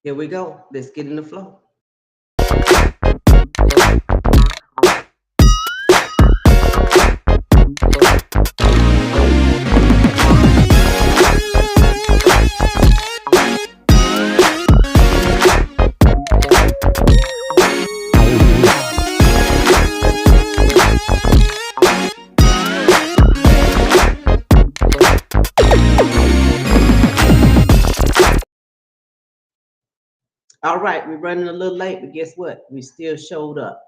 Here we go. Let's get in the flow. All right, we're running a little late, but guess what? We still showed up.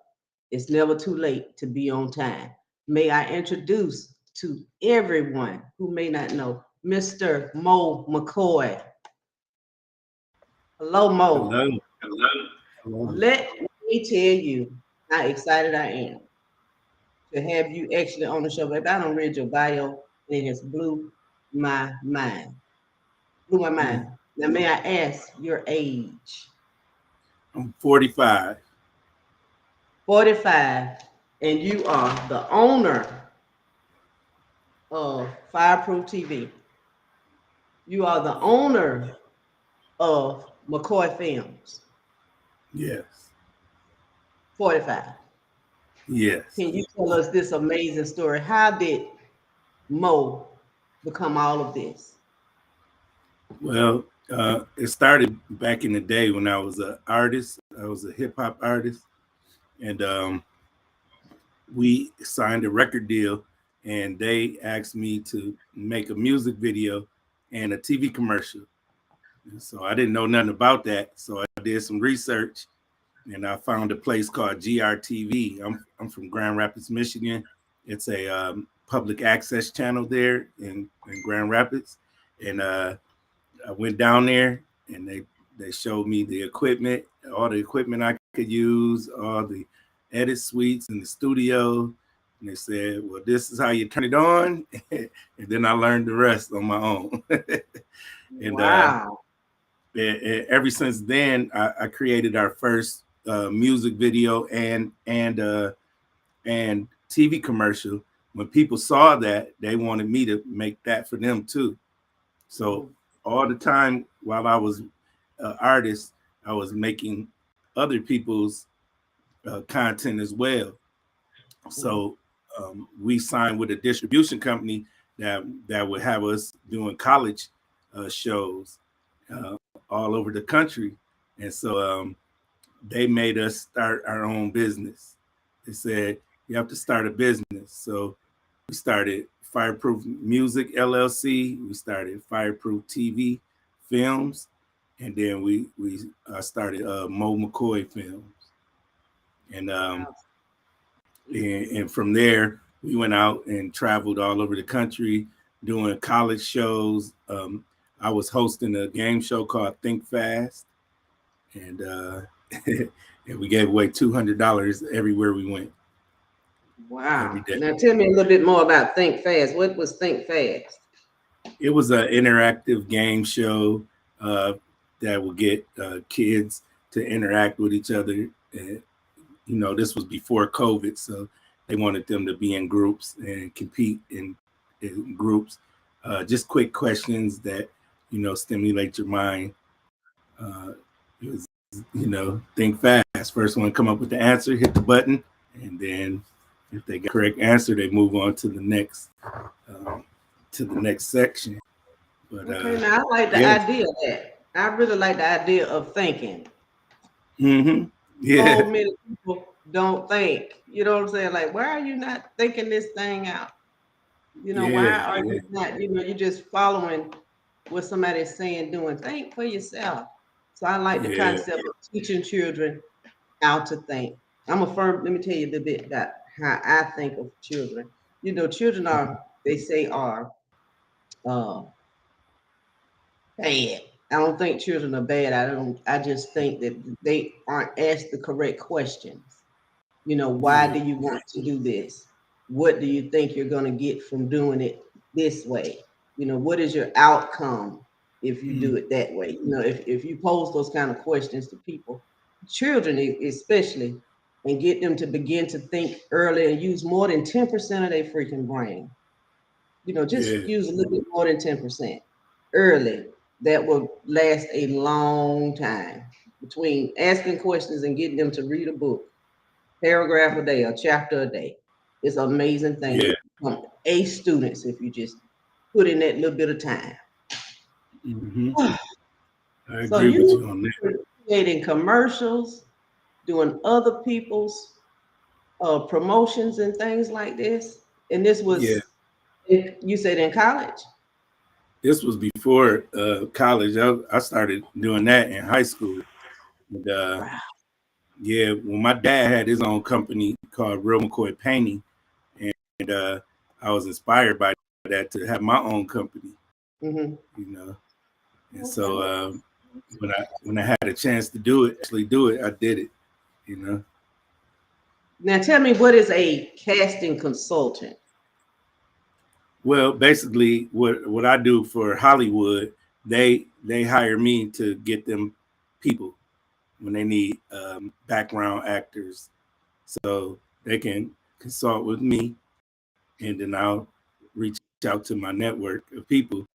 It's never too late to be on time. May I introduce to everyone who may not know, Mr. Moe McCoy. Hello, Mo. Hello. Hello. Let me tell you how excited I am to have you actually on the show. Baby, I don't read your bio, and it has blew my mind. Blew my mind. Now, may I ask your age? I'm 45. 45, and you are the owner of Fireproof TV. You are the owner of McCoy Films. Yes. 45. Yes. Can you tell us this amazing story? How did Mo become all of this? Well, it started back in the day when I was an artist. I was a hip hop artist, and we signed a record deal, and they asked me to make a music video and a TV commercial. And so I didn't know nothing about that, so I did some research, and I found a place called GRTV. I'm from Grand Rapids, Michigan. It's a public access channel there in Grand Rapids, and I went down there, and they showed me the equipment, all the equipment I could use, all the edit suites in the studio. And they said, well, this is how you turn it on. And then I learned the rest on my own. And wow. Ever since then, I created our first music video and TV commercial. When people saw that, they wanted me to make that for them too. So all the time while I was an artist, I was making other people's content as well. So we signed with a distribution company that would have us doing college shows all over the country. And so they made us start our own business. They said, you have to start a business. So we started Fireproof Music LLC. We started Fireproof TV Films. And then we started Moe McCoy Films. And from there, we went out and traveled all over the country doing college shows. I was hosting a game show called Think Fast. And and we gave away $200 everywhere we went. Wow. Now tell me a little bit more about Think Fast. What was Think Fast? It was an interactive game show that would get kids to interact with each other. And, you know, this was before COVID, so they wanted them to be in groups and compete in groups. Just quick questions that, you know, stimulate your mind. It was, you know, think fast. First one come up with the answer, hit the button, and then if they got the correct answer, they move on to the next section. But okay, now I like the idea of that. I really like the idea of thinking. Yeah. So many people don't think. You know what I'm saying? Like, why are you not thinking this thing out? You know, why are you not? You know, you're just following what somebody's saying, doing. Think for yourself. So I like the concept of teaching children how to think. I'm a firm. Let me tell you a little bit about how I think of children. You know, children are, they say, are bad. I don't think children are bad. I just think that they aren't asked the correct questions. You know, why do you want to do this? What do you think you're going to get from doing it this way? You know, what is your outcome if you do it that way? You know, if you pose those kind of questions to people, children especially, and get them to begin to think early and use more than 10% of their freaking brain. You know, just use a little bit more than 10% early. that will last a long time between asking questions and getting them to read a book, paragraph a day, a chapter a day. It's an amazing thing. Yeah. You become A students if you just put in that little bit of time. Hmm. I So agree with you you on that. were creating commercials, doing other people's promotions and things like this. And this Yeah, was, you said in college? this was before college. I started doing that in high school. And Wow. yeah, when my dad had his own company called Real McCoy Painting, and I was inspired by that to have my own company, Hmm. you know. And so Okay. when I had a chance to do it, actually do it, I did it, you know. Now tell me, what is a casting consultant? Well, basically, what I do for Hollywood, they hire me to get them people when they need background actors, so they can consult with me, and then I'll reach out to my network of people,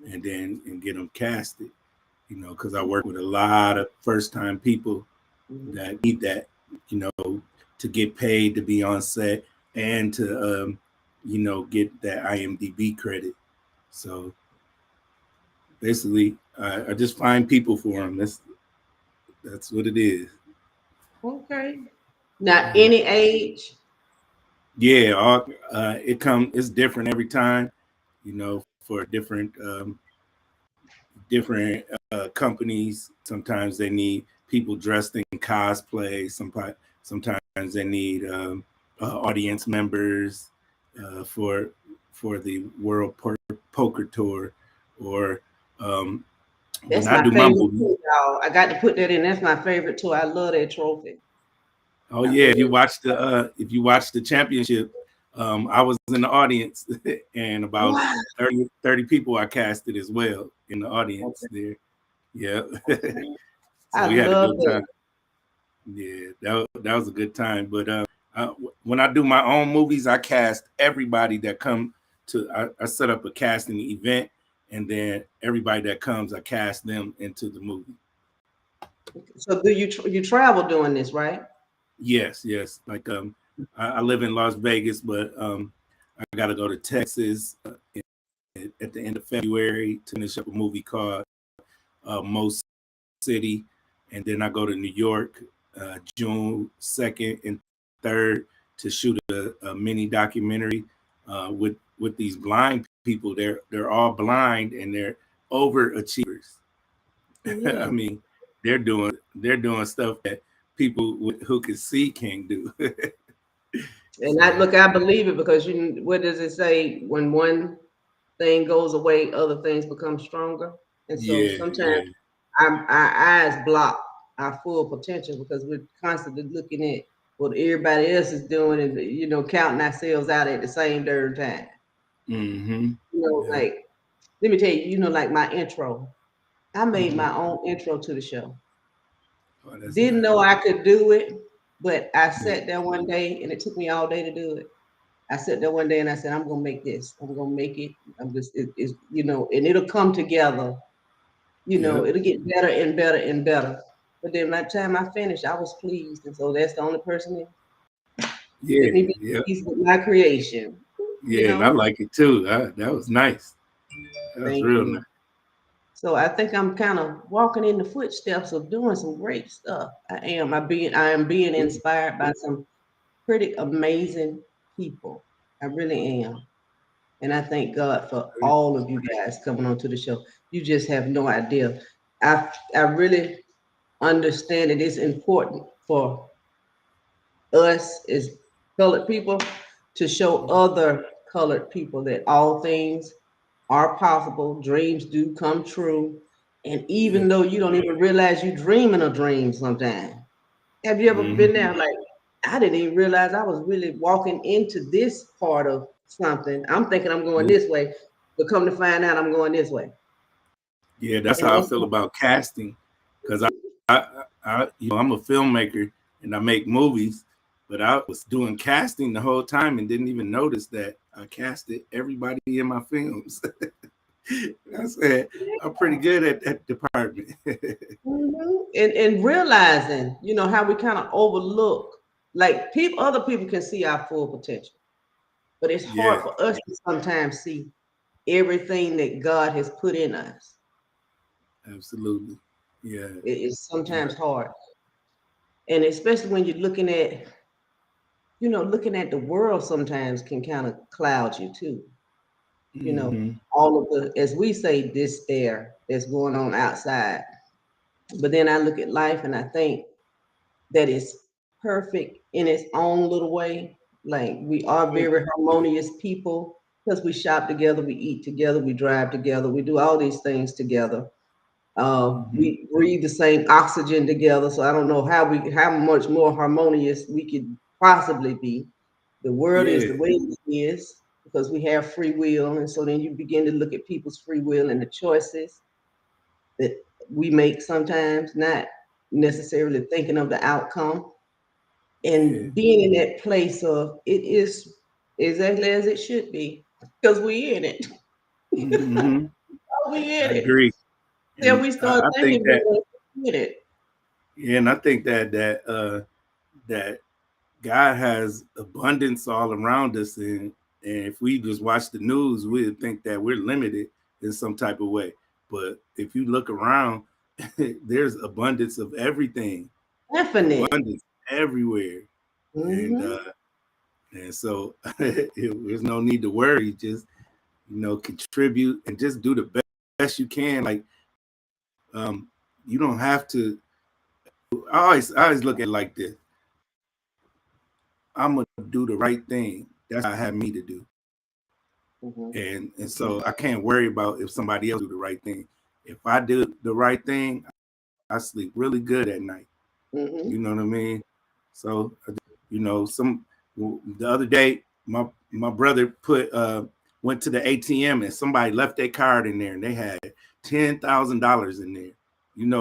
and get them casted. You know, because I work with a lot of first time people Mhm. that need that, you know, to get paid to be on set and to get that IMDb credit. So basically, I just find people for them. That's what it is. Okay. Now, Yeah, any age? yeah. It's different every time. You know, for different companies. Sometimes they need people dressed in cosplay. Sometimes they need audience members for the Poker Tour, or um, when That's I my do my favorite movie. too, y'all. I got to put that in. That's my favorite too. I love that trophy. Oh I yeah, love it. if you watch the championship, I was in the audience, and about Wow. 30 people I casted as well in the audience Okay. there. Yeah. Okay. So I we had a love good it. time. Yeah, that was a good time. But when I do my own movies, I cast everybody that come to. I set up a casting event, and then everybody that comes, I cast them into the movie. So do you travel doing this, right? Yes, yes. Like I live in Las Vegas, but I got to go to Texas at the end of February to finish up a movie called Moe City, and then I go to New York June 2nd and 3rd to shoot a mini documentary with these blind people. They're all blind and they're overachievers. I Yeah. mean, they're doing stuff that people who can see can't do. And I So look, I believe it because what does it say? When one thing goes away, other things become stronger. And so yeah, sometimes yeah, our eyes block our full potential because we're constantly looking at what everybody else is doing and counting ourselves out at the same darn time. mm-hmm, yeah. Like, let me tell you, like my intro. I made Mm-hmm. my own intro to the show. Oh, that's Didn't know nice. I could do it, but I Yeah, sat there one day and it took me all day to do it. I sat there one day and I said, I'm gonna make this. I'm gonna make it. I'm just it's and it'll come together. yeah, It'll get better and better and better. But then by the time I finished, I was pleased. And so that's the only person that let yeah, me be yeah, pleased with my creation. You yeah. And I know, like it too. That was nice. That was thank real nice. you. So I think I'm kind of walking in the footsteps of doing some great stuff. I am. I am being inspired by some pretty amazing people. I really am. And I thank God for all of you guys coming onto the show. You just have no idea. I really understand it is important for us as colored people to show other colored people that all things are possible, dreams do come true. And Yeah. even though you don't even realize you're dreaming a dream sometimes. Have you ever been Mm-hmm. there? Like, I didn't even realize I was really walking into this part of something. I'm thinking I'm going this way, but come to find out I'm going this way. Yeah, that's And how I that's feel about casting, because I'm a filmmaker and I make movies, but I was doing casting the whole time and didn't even notice that I casted everybody in my films. I said, I'm pretty good at that department. And realizing, how we kind of overlook, like other people can see our full potential, but it's hard Yeah, for us to sometimes see everything that God has put in us. absolutely. Yeah, It's yeah. sometimes hard, and especially when you're looking at the world, sometimes can kind of cloud you too. You know, Hmm. all of the, as we say, this there that's going on outside. But then I look at life and I think that it's perfect in its own little way. Like we are very harmonious people because we shop together, we eat together, we drive together, we do all these things together. Hmm. We breathe the same oxygen together. So I don't know how much more harmonious we could possibly be. The world is Yeah, the way it is because we have free will, and so then you begin to look at people's free will and the choices that we make sometimes, not necessarily thinking of the outcome, yeah. and being in that place of it is exactly as it should be because we in it. Hmm. We I in it. agree, Then and we start I think thinking that, better in it. yeah, and I think that God has abundance all around us, and if we just watch the news, we'd think that we're limited in some type of way. But if you look around, there's abundance of everything, Infinite. abundance everywhere, and Mm-hmm. uh, and so there's no need to worry. Just contribute and just do the best you can. Like you don't have to. I always look at it like this. I'm gonna do the right thing. That's what I have me to do. Mm-hmm. And so I can't worry about if somebody else do the right thing. If I do the right thing, I sleep really good at night. Mm-hmm. You know what I mean? So some the other day, my brother went to the ATM and somebody left their card in there and they had $10,000 in there.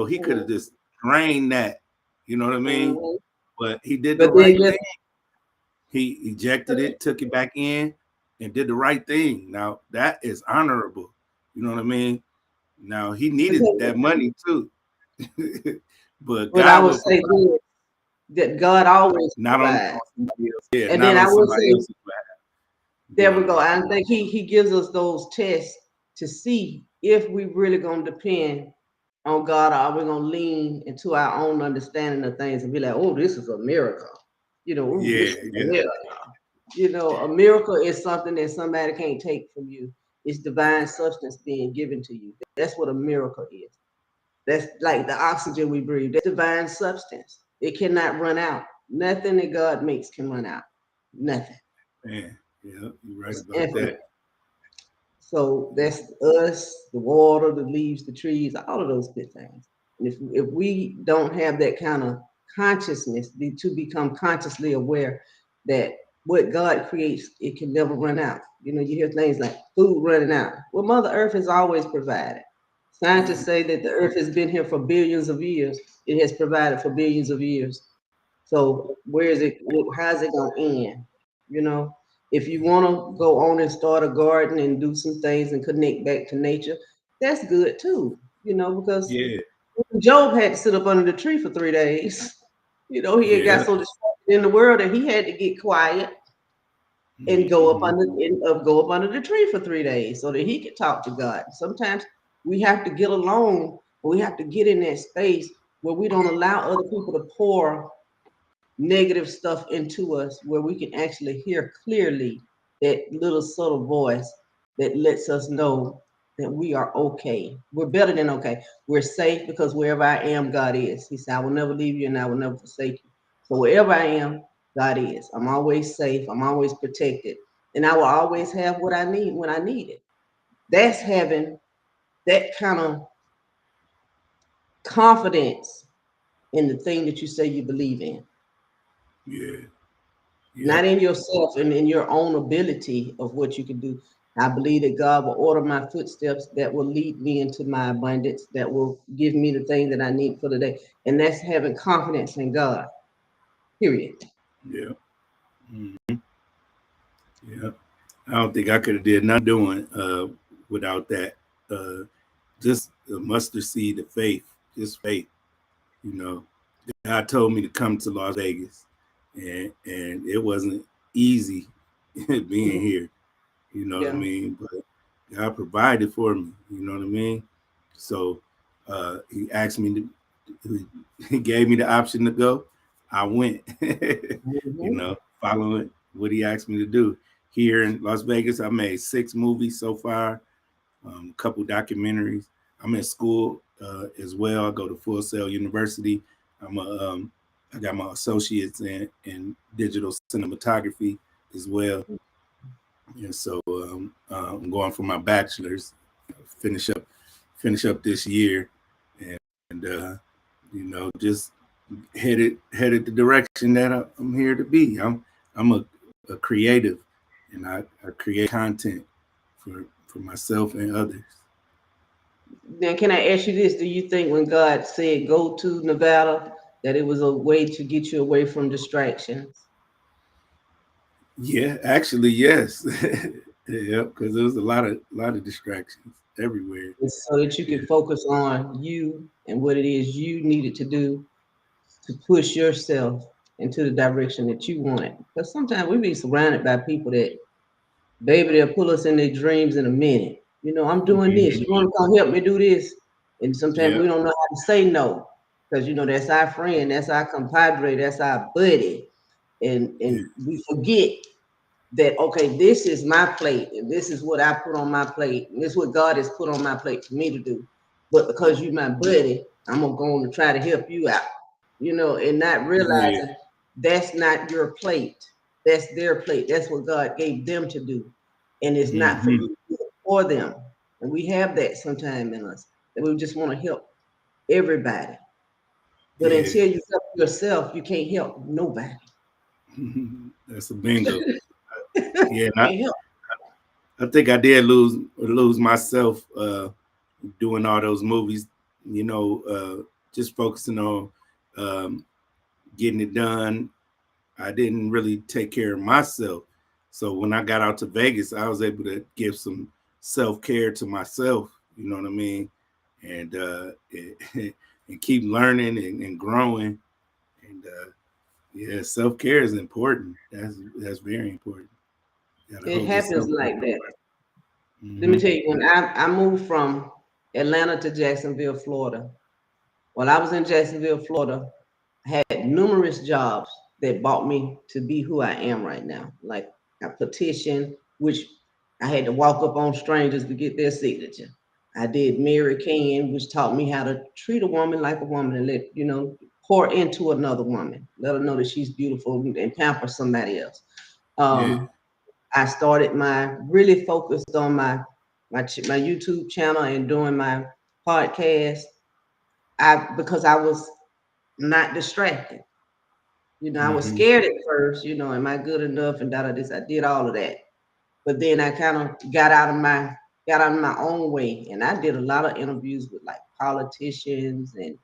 He could have Mm-hmm. just drained that. You know what I mean? Mm-hmm. But he did the But then right just thing. He ejected it, took it back in, and did the right thing. Now that is honorable. You know what I mean? Now he needed that money too, but but I God would will say provide, this, that God always not on provides. somebody else. Yeah, And not then on I would somebody say, else's behalf. there we Go go. ahead. I think he gives us those tests to see if we really gonna depend on God, or are we gonna lean into our own understanding of things and be like, oh, this is a miracle. Ooh, this Yeah, is a yeah, miracle. A miracle is something that somebody can't take from you. It's divine substance being given to you. That's what a miracle is. That's like the oxygen we breathe. That's divine substance. It cannot run out. Nothing that God makes can run out. Nothing. man. Yeah, you're right It's about that. infinite. So that's us, the water, the leaves, the trees, all of those good things. And if we don't have that kind of consciousness, to become consciously aware that what God creates, it can never run out. You hear things like food running out. Well, Mother Earth has always provided. Scientists say that the Earth has been here for billions of years. It has provided for billions of years. So where is it? How's it gonna end? You know, if you want to go on and start a garden and do some things and connect back to nature, that's good too. Because Yeah, Job had to sit up under the tree for 3 days. He had got yeah. so distracted in the world that he had to get quiet and Hmm. go up under the tree for 3 days so that he could talk to God. Sometimes we have to get alone. We have to get in that space where we don't allow other people to pour negative stuff into us, where we can actually hear clearly that little subtle voice that lets us know that we are okay. We're better than okay. We're safe because wherever I am, God is. He said, I will never leave you and I will never forsake you. So wherever I am, God is. I'm always safe. I'm always protected. And I will always have what I need when I need it. That's having that kind of confidence in the thing that you say you believe in. Yeah, Not yep, in yourself and in your own ability of what you can do. I believe that God will order my footsteps, that will lead me into my abundance, that will give me the thing that I need for the day. And that's having confidence in God, period. yep, hmm, yep. I don't think I could have did nothing doing without that. just a mustard seed of faith, just faith. You know, God told me to come to Las Vegas, and it wasn't easy being here. You know what I Yeah. mean? But God provided for me. You know what I mean? So he asked me to, he gave me the option to go. I went. You Mm-hmm. know, following what he asked me to do. Here in Las Vegas, I made 6 movies so far, a couple documentaries. I'm in school as well. I go to Full Sail University. I got my associates in digital cinematography as well. And so I'm going for my bachelor's, finish up this year, and you know, just headed the direction that I'm here to be. I'm a creative, and I create content for myself and others. Then can I ask you this? Do you think when God said go to Nevada, that it was a way to get you away from distractions? Yeah, actually, yes. Yeah, because there was a lot of distractions everywhere. And so that you Yeah, could focus on you and what it is you needed to do to push yourself into the direction that you wanted. Because sometimes we be surrounded by people that, baby, they'll pull us in their dreams in a minute. You know, I'm doing this. mm-hmm. You want to come help me do this? And sometimes Yeah, we don't know how to say no because, you know, that's our friend, that's our compadre, that's our buddy. yeah, And we forget that, okay, this is my plate and this is what I put on my plate. And this is what God has put on my plate for me to do. But because you my buddy, I'm gonna go on to try to help you out, you know, and not yeah, realizing that's not your plate. That's their plate. That's what God gave them to do. And it's not for mm-hmm. you to do it for them. And we have that sometime in us that we just want to help everybody. But Yeah. until you help yourself, you can't help nobody. That's a bingo. Yeah, and Can't help. I think I did lose myself doing all those movies. You know, just focusing on um, getting it done. I didn't really take care of myself. So when I got out to Vegas, I was able to give some self care to myself. You know what I mean, and and keep learning and growing. And yeah, self care is important. That's very important. You gotta It hold happens yourself like accountable. that. Let me Mm-hmm. tell you, when I moved from Atlanta to Jacksonville, Florida, while I was in Jacksonville, Florida, I had numerous jobs that brought me to be who I am right now. Like I petitioned, which I had to walk up on strangers to get their signature. I did Mary Kane, which taught me how to treat a woman like a woman and let, you know, pour into another woman, let her know that she's beautiful and pamper somebody else. Yeah. I started my really focused on my YouTube channel and doing my podcast. Because I was not distracted. You know, I was Mm-hmm. scared at first. You know, am I good enough? And da da this. I did all of that, but then I kind of got out of my own way, and I did a lot of interviews with like politicians and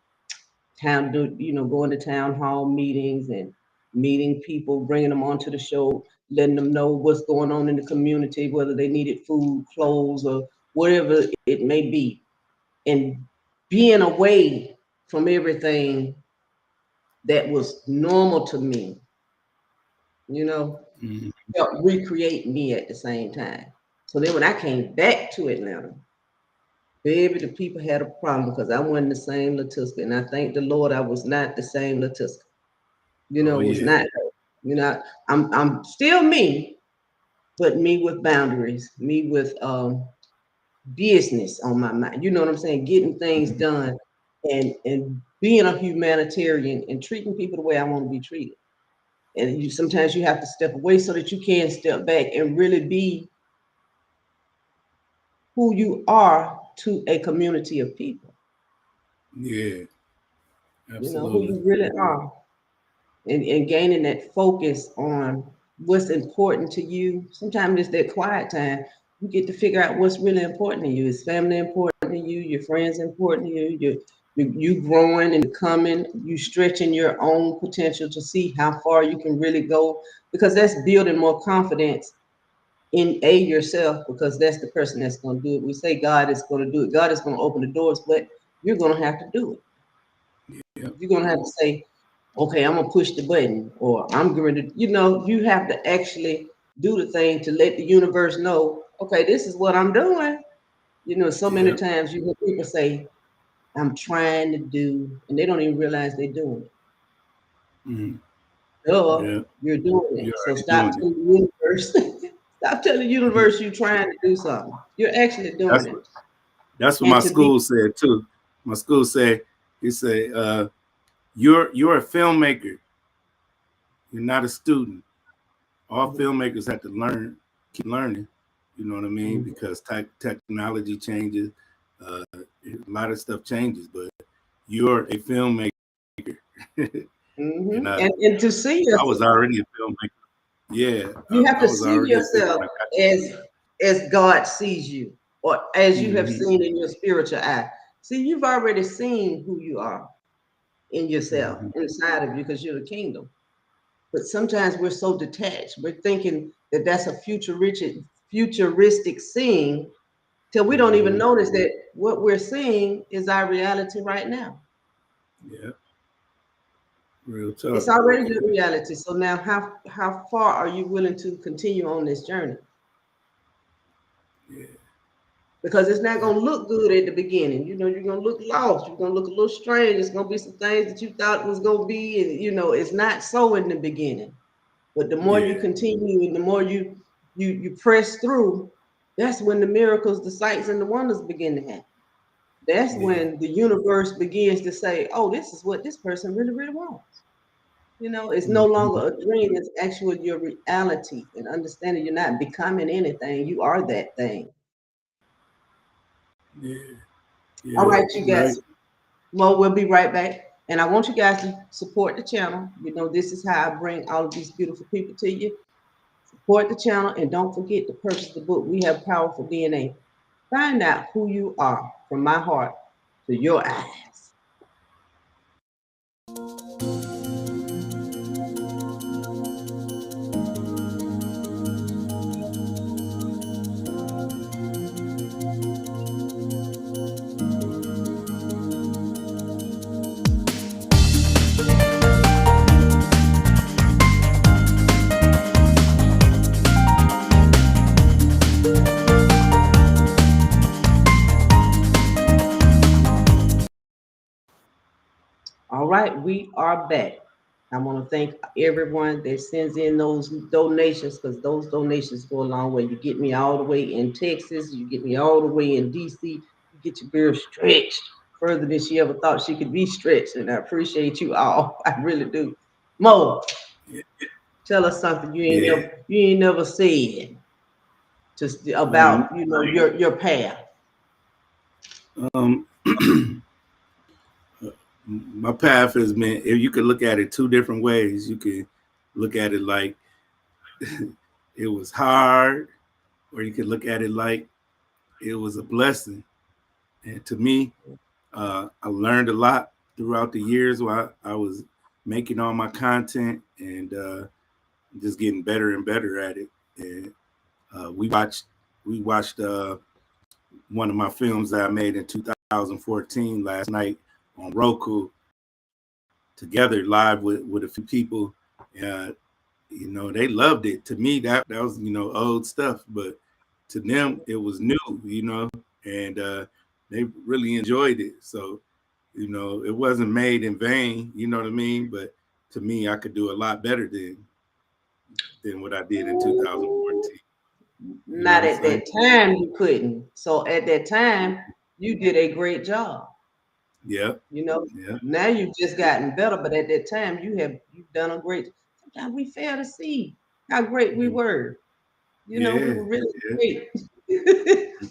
going to town hall meetings and meeting people, bringing them onto the show, letting them know what's going on in the community, whether they needed food, clothes, or whatever it may be, and being away from everything that was normal to me, you know, Mm-hmm. helped recreate me at the same time. So then when I came back to Atlanta, baby, the people had a problem because I wasn't the same Latuska. And I thank the Lord I was not the same Latuska. You know, Oh it was yeah. not her. You know, I'm still me, but me with boundaries, me with business on my mind. You know what I'm saying? Getting things Mm-hmm. done and being a humanitarian and treating people the way I want to be treated. And you sometimes you have to step away so that you can step back and really be who you are to a community of people. Yeah. You know who Absolutely. you really are, and gaining that focus on what's important to you. Sometimes it's that quiet time. You get to figure out what's really important to you. Is family important to you? Your friends important to you? You growing and becoming. You stretching your own potential to see how far you can really go, because that's building more confidence in yourself, because that's the person that's going to do it. We say God is going to do it. God is going to open the doors, but you're going to have to do it. Yeah. You're going to have to say, okay, I'm going to push the button, or I'm going to, you have to actually do the thing to let the universe know, okay, this is what I'm doing. So many Yeah. times you hear people say, I'm trying to do, and they don't even realize they're doing it. Mhm. Duh, Yeah. you're doing You're it. So already stop doing it. telling the universe, stop telling the universe you're trying to do something. You're actually doing That's it. what that's what And my to be, school said too. My school said, he said, you're a filmmaker. You're not a student. All mhm, filmmakers have to keep learning. You know what I mean? mhm, Because technology changes, a lot of stuff changes. But you're a filmmaker, and and to see I was yourself, already a filmmaker. Yeah, you have I to was see already a filmmaker yourself when I got. as God sees you, or as you have Mm-hmm, seen in your spiritual eye. See, you've already seen who you are in yourself, mm-hmm. inside of you, because you're the kingdom. But sometimes we're so detached. We're thinking that that's a futuristic seeing, till we don't even Mm-hmm. notice that what we're seeing is our reality right now. Yeah, real It's talk. already Yeah, your reality. So now, how far are you willing to continue on this journey? yeah, Because it's not yeah, gonna look good at the beginning. You're gonna look lost. You're gonna look a little strange. It's gonna be some things that you thought was gonna be, and it's not so in the beginning. But the more you yeah, continue and the more you press through, that's when the miracles, the sights, and the wonders begin to happen. That's yeah, when the universe begins to say, "Oh, this is what this person really, really wants." It's no mm-hmm. longer a dream; it's actually your reality. And understanding you're not becoming anything; you are that thing. Yeah, All yeah. right, you Right. guys. Well, we'll be right back. And I want you guys to support the channel. This is how I bring all of these beautiful people to you. Support the channel and don't forget to purchase the book. We have powerful DNA. Find out who you are from my heart to your eyes. All right, we are back. I want to thank everyone that sends in those donations, because those donations go a long way. You get me all the way in Texas, you get me all the way in DC, you get your girl stretched further than she ever thought she could be stretched. And I appreciate you all. I really do. Mo, Yeah, tell us something yeah. you ain't never said just Um, about your path. um, my path has been. If you could look at it two different ways, you could look at it like it was hard, or you could look at it like it was a blessing. And to me, I learned a lot throughout the years while I was making all my content and just getting better and better at it. And we watched one of my films that I made in 2014 last night on Roku together live with a few people. Uh, they loved it. To me, that was old stuff, but to them it was new. And they really enjoyed it. So it wasn't made in vain. You know what I mean? But to me, I could do a lot better than what I did in 2014. You know what Not I'm at saying? that time you couldn't. So at that time, you did a great job. Yeah, You know, yeah, now you've just gotten better, but at that time you've done a great. Sometimes we fail to see how great we were. We yeah, were really yeah. great,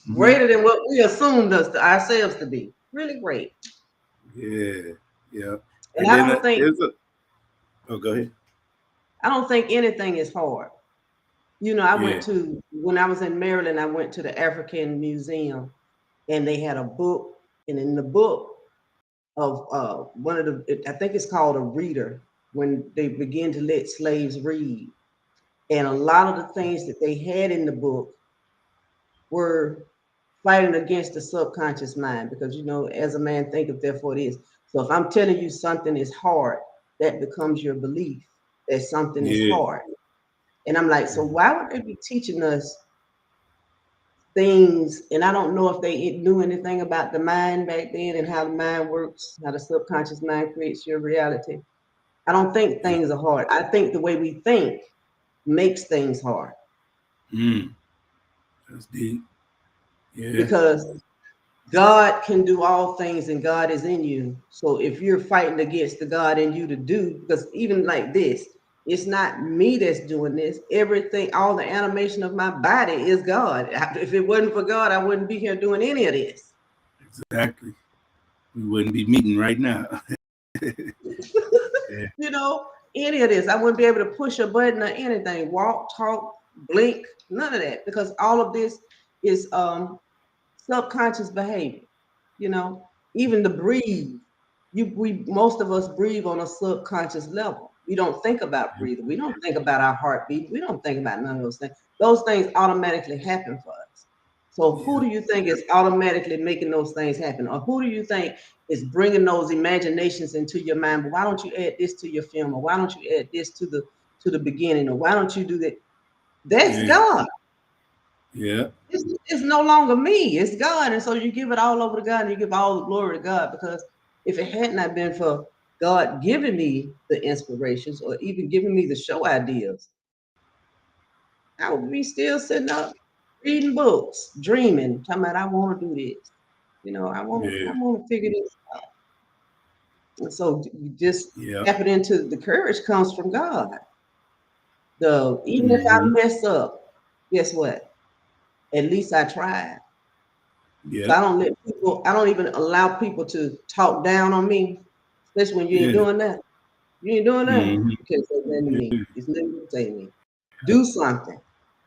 Hmm. greater than what we assumed ourselves to be. Really great. Yeah, yeah. And And then there's a. Oh, go ahead. I don't think anything is hard. I went Yeah. to when I was in Maryland. I went to the African Museum, and they had a book, and in the book of one of I think it's called a reader, when they begin to let slaves read. And a lot of the things that they had in the book were fighting against the subconscious mind, because as a man thinketh, therefore it is. So if I'm telling you something is hard, that becomes your belief that something is Yeah. hard. And I'm like, so why would they be teaching us things? And I don't know if they knew anything about the mind back then and how the mind works, how the subconscious mind creates your reality. I don't think things are hard. I think the way we think makes things hard. That's deep. Yeah. Because God can do all things and God is in you. So if you're fighting against the God in you to do, because even like this, it's not me that's doing this. Everything, all the animation of my body is God. If it wasn't for God, I wouldn't be here doing any of this. Exactly. We wouldn't be meeting right now. Yeah. Any of this. I wouldn't be able to push a button or anything, walk, talk, blink, none of that, because all of this is subconscious behavior. Even to breathe, we most of us breathe on a subconscious level. We don't think about breathing. We don't think about our heartbeat. We don't think about none of those things. Those things automatically happen for us. So who do you think is automatically making those things happen? Or who do you think is bringing those imaginations into your mind? But why don't you add this to your film? Or why don't you add this to the beginning? Or why don't you do that? That's Yeah. God. Yeah. It's no longer me, it's God. And so you give it all over to God and you give all the glory to God, because if it had not been for God giving me the inspirations or even giving me the show ideas, I would be still sitting up reading books, dreaming, talking about I want to do this. I Yeah. want to figure this out. And so you just Yeah. tapping into the courage comes from God. Even if I Mm-hmm. mess up, guess what? At least I tried. So Yeah. I don't even allow people to talk down on me, especially when you ain't Yeah. doing that. You ain't doing that. Mm-hmm. You can't say nothing to me. It's nothing you can say to me. Do something,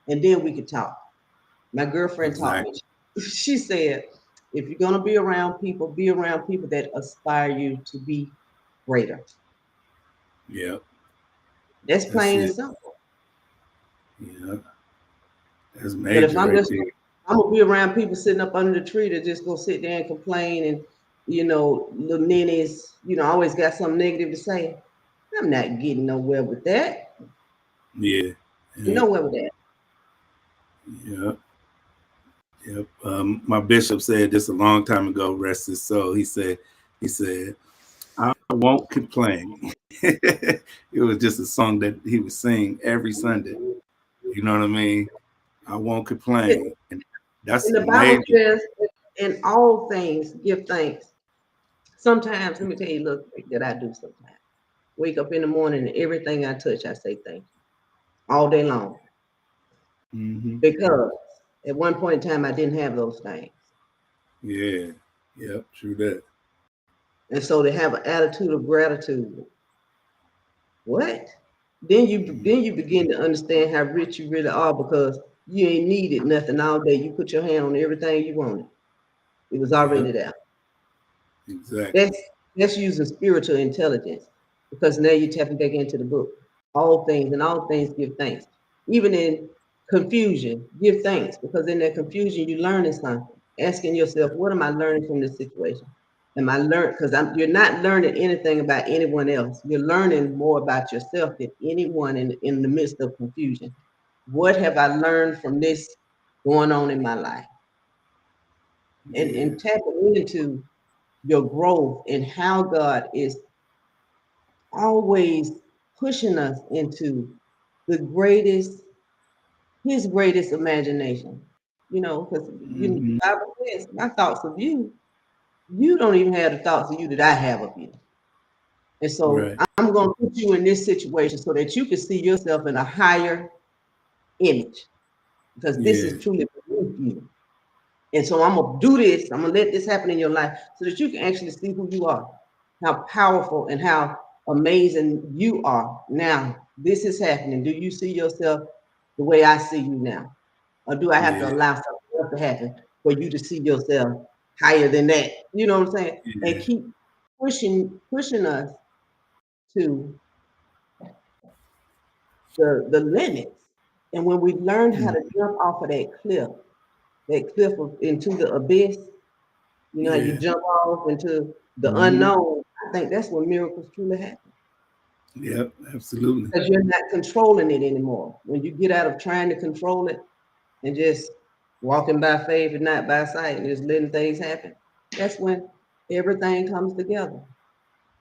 and then we can talk. My girlfriend taught me. Exactly. She said, if you're gonna be around people that aspire you to be greater. Yeah. That's That's plain and it. simple. Yeah. That's But if major right there. I'm gonna be around people sitting up under the tree that just go sit there and complain and little ninnies, always got something negative to say. I'm not getting nowhere with that. Yeah. Yeah. Nowhere with that. Yeah. Yep. My bishop said this a long time ago, rest his soul. He said, I won't complain. It was just a song that he would sing every Sunday. You know what I mean? I won't complain. And that's And the Bible major. says, in all things, give thanks. Sometimes, let me tell you a little thing that I do sometimes. Wake up in the morning and everything I touch, I say thank you all day long. Mm-hmm. Because at one point in time, I didn't have those things. Yeah. Yep. True that. And so to have an attitude of gratitude, what? Then you begin to understand how rich you really are, because you ain't needed nothing all day. You put your hand on everything you wanted. It was already Yep. there. Exactly. That's using spiritual intelligence, because now you're tapping back into the book. All things give thanks. Even in confusion, give thanks, because in that confusion, you're learning something. Asking yourself, what am I learning from this situation? Am I learning? Because you're not learning anything about anyone else. You're learning more about yourself than anyone in the midst of confusion. What have I learned from this going on in my life? Yeah. And tapping into your growth and how God is always pushing us into the greatest, his greatest imagination. Because the Mm-hmm. Bible says, my thoughts of you, you don't even have the thoughts of you that I have of you. And so Right. I'm going to put you in this situation so that you can see yourself in a higher image, because this Yeah. is truly beneath you. And so I'm going to do this. I'm going to let this happen in your life so that you can actually see who you are, how powerful and how amazing you are. Now, this is happening. Do you see yourself the way I see you now? Or do I have to Yeah. allow something else to happen for you to see yourself higher than that? You know what I'm saying? And Yeah. keep pushing us to the limits. And when we learn how to jump off of that cliff into the abyss, you know, you Yeah. jump off into the Hmm. unknown. I think that's when miracles truly happen. Yep, absolutely. Because you're not controlling it anymore. When you get out of trying to control it and just walking by faith and not by sight and just letting things happen, that's when everything comes together.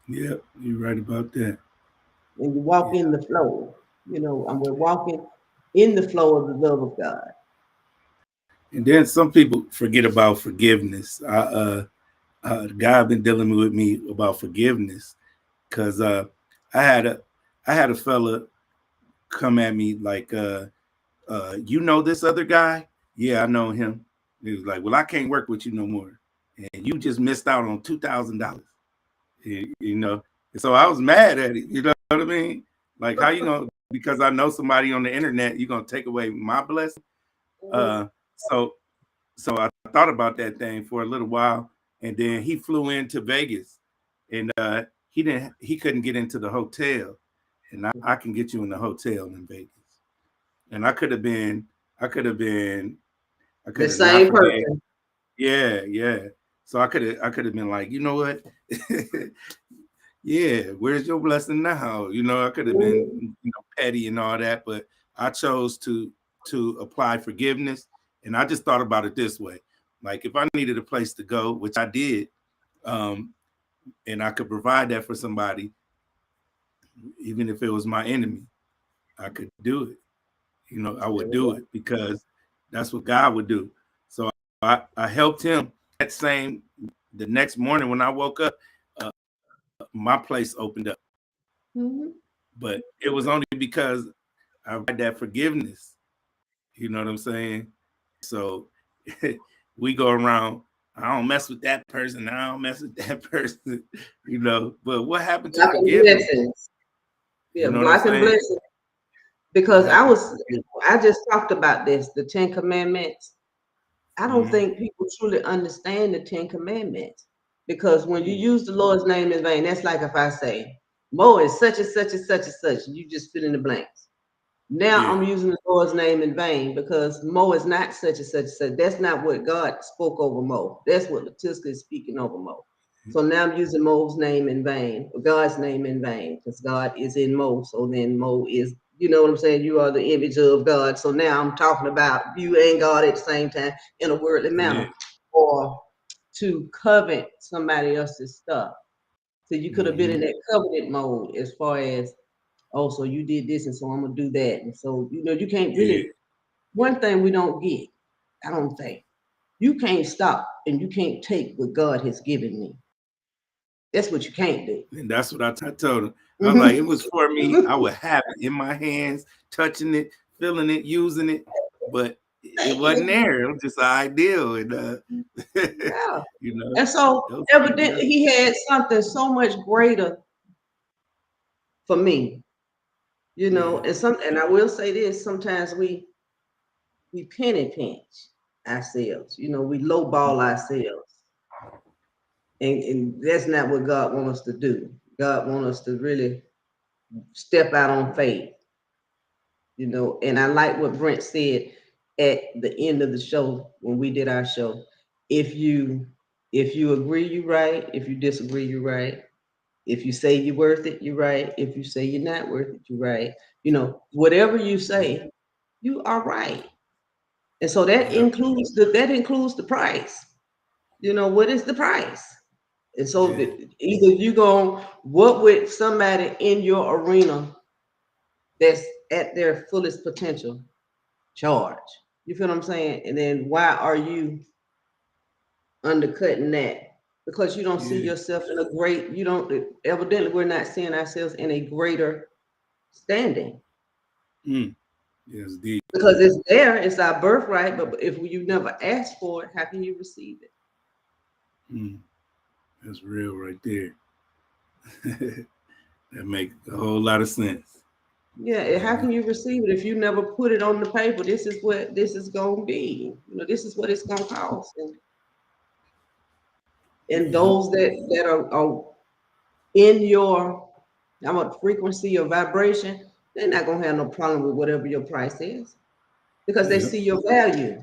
Yep, you're right about that. And you walk Yeah. in the flow, you know, and we're walking in the flow of the love of God. And then some people forget about forgiveness. God been dealing with me about forgiveness because I had a I had a fella come at me like, you know this other guy? Yeah, I know him. He was like, well, I can't work with you no more, and you just missed out on $2,000. You know, and so I was mad at it. You know what I mean? Like, how you gonna, because I know somebody on the internet, you gonna take away my blessing? Mhm. Uh, so I thought about that thing for a little while, and then he flew into Vegas, and he couldn't get into the hotel, and I can get you in the hotel in Vegas, and I The could have not same forgave. person. Yeah, yeah. So I could have been like, you know what? Yeah, where's your blessing now? You know, I could have been, Mhm. petty and all that, but I chose to apply forgiveness. And I just thought about it this way. Like if I needed a place to go, which I did, um, and I could provide that for somebody, even if it was my enemy, I could do it. You know, I There would we do go. it because that's what God would do. So I helped him that same the next morning when I woke up, uh, my place opened up. Mhm. But it was only because I had that forgiveness. You know what I'm saying? So we go around. I don't mess with that person. I don't mess with that person. But what happened to Blocking forgiveness? blessings. You Yeah, know what I'm blocking saying? blessings. What Because happened to forgiveness? I just talked about this, the Ten Commandments. I don't Mm-hmm. think people truly understand the Ten Commandments. Because when you Mm-hmm. use the Lord's name in vain, that's like if I say, Mo is such and such and such and such, and you just fill in the blanks. Now Yeah. I'm using the Lord's name in vain because Mo is not such and such and such. That's not what God spoke over Mo. That's what Latiska is speaking over Mo. So now I'm using Mo's name in vain, or God's name in vain, because God is in Mo. So then Mo is, you know what I'm saying? You are the image of God. So now I'm talking about you and God at the same time in a worldly Yeah. manner, or to covet somebody else's stuff. So you could have been in Mm-hmm. that covenant mode as far as, oh, so you did this, and so I'm gonna do that. And so, you can't Yeah. really, one thing we don't get, I don't think, you can't stop and you can't take what God has given me. That's what you can't do. And that's what I told him. I was like, it Mhm. was for me. I would have it in my hands, touching it, feeling it, using it, but it wasn't there. It was just an ideal, and Yeah. you know, And so it was something evidently else. he had something so much greater for me, Yeah, and I will say this, sometimes we penny pinch ourselves, we lowball ourselves. And that's not what God wants us to do. God wants us to really step out on faith, And I like what Brent said at the end of the show when we did our show. If you if you agree, you're right. If you disagree, you're right. If you say you're worth it, you're right. If you say you're not worth it, you're right. Whatever you say, you are right. And so that yep, includes the price. What is the price? And so yeah, either you go, what would somebody in your arena that's at their fullest potential charge? You feel what I'm saying? And then why are you undercutting that? Because you don't see yeah. yourself you don't, evidently we're not seeing ourselves in a greater standing. Mm, yes, deep. Because it's there, it's our birthright, but if you never ask for it, how can you receive it? Mm, that's real right there. That makes a whole lot of sense. Yeah, That how makes, can you receive it if you never put it on the paper? This is what this is gonna be. This is what it's gonna cost. And yep, those that are in your frequency or vibration, they're not gonna have no problem with whatever your price is. because they see your value.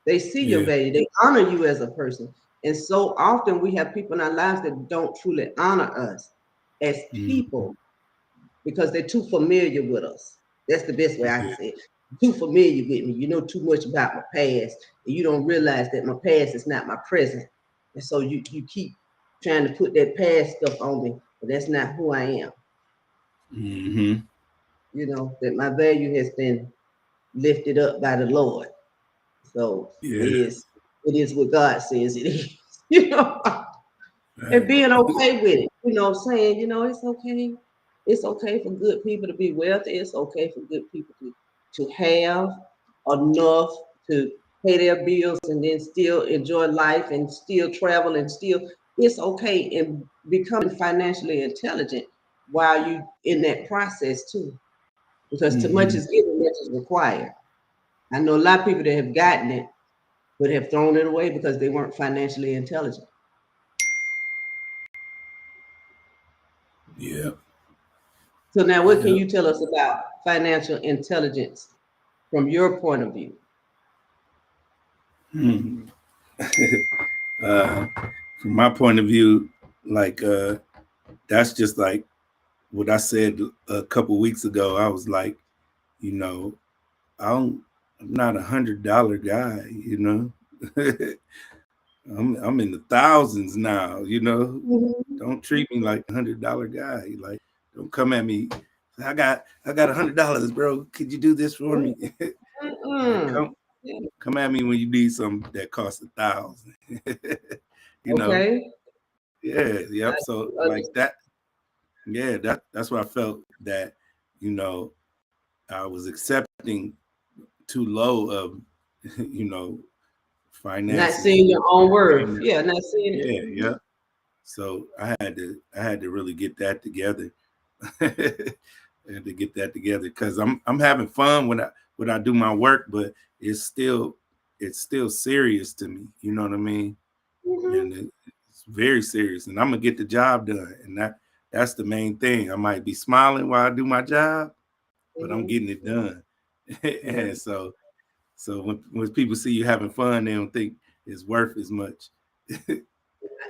They see your value. They honor you as a person. And so often we have people in our lives that don't truly honor us as people because they're too familiar with us. That's the best way I can say it. Too familiar with me. You know too much about my past, and you don't realize that my past is not my present. And so you keep trying to put that past stuff on me, but that's not who I am. You know, that my value has been lifted up by the Lord. So it is what God says it is, you know, and being okay with it, you know, saying, you know, it's okay. It's okay for good people to be wealthy. It's okay for good people to have enough to pay their bills and then still enjoy life and still travel and still, it's okay and becoming financially intelligent while you in that process too. Because too much is given, much is required. I know a lot of people that have gotten it but have thrown it away because they weren't financially intelligent. Yeah. So now what can you tell us about financial intelligence from your point of view? From my point of view, like that's just like what I said a couple weeks ago. I was like, you know, I'm not $100 guy, you know. I'm in the thousands now, you know. Don't treat me like $100 guy. Like, don't come at me. I got $100, bro. Could you do this for me? Like, come at me when you need something that costs 1,000. You know. Okay. Yeah. Yep. So like that. Yeah. That's why I felt that, you know, I was accepting too low of, you know, finances. Not seeing your own worth. Yeah, not seeing it. Yeah. So I had to really get that together. I had to get that together because I'm having fun when I do my work, but it's still serious to me. You know what I mean? And it's very serious, and I'm gonna get the job done, and that's the main thing. I might be smiling while I do my job, but I'm getting it done. And so when people see you having fun, they don't think it's worth as much.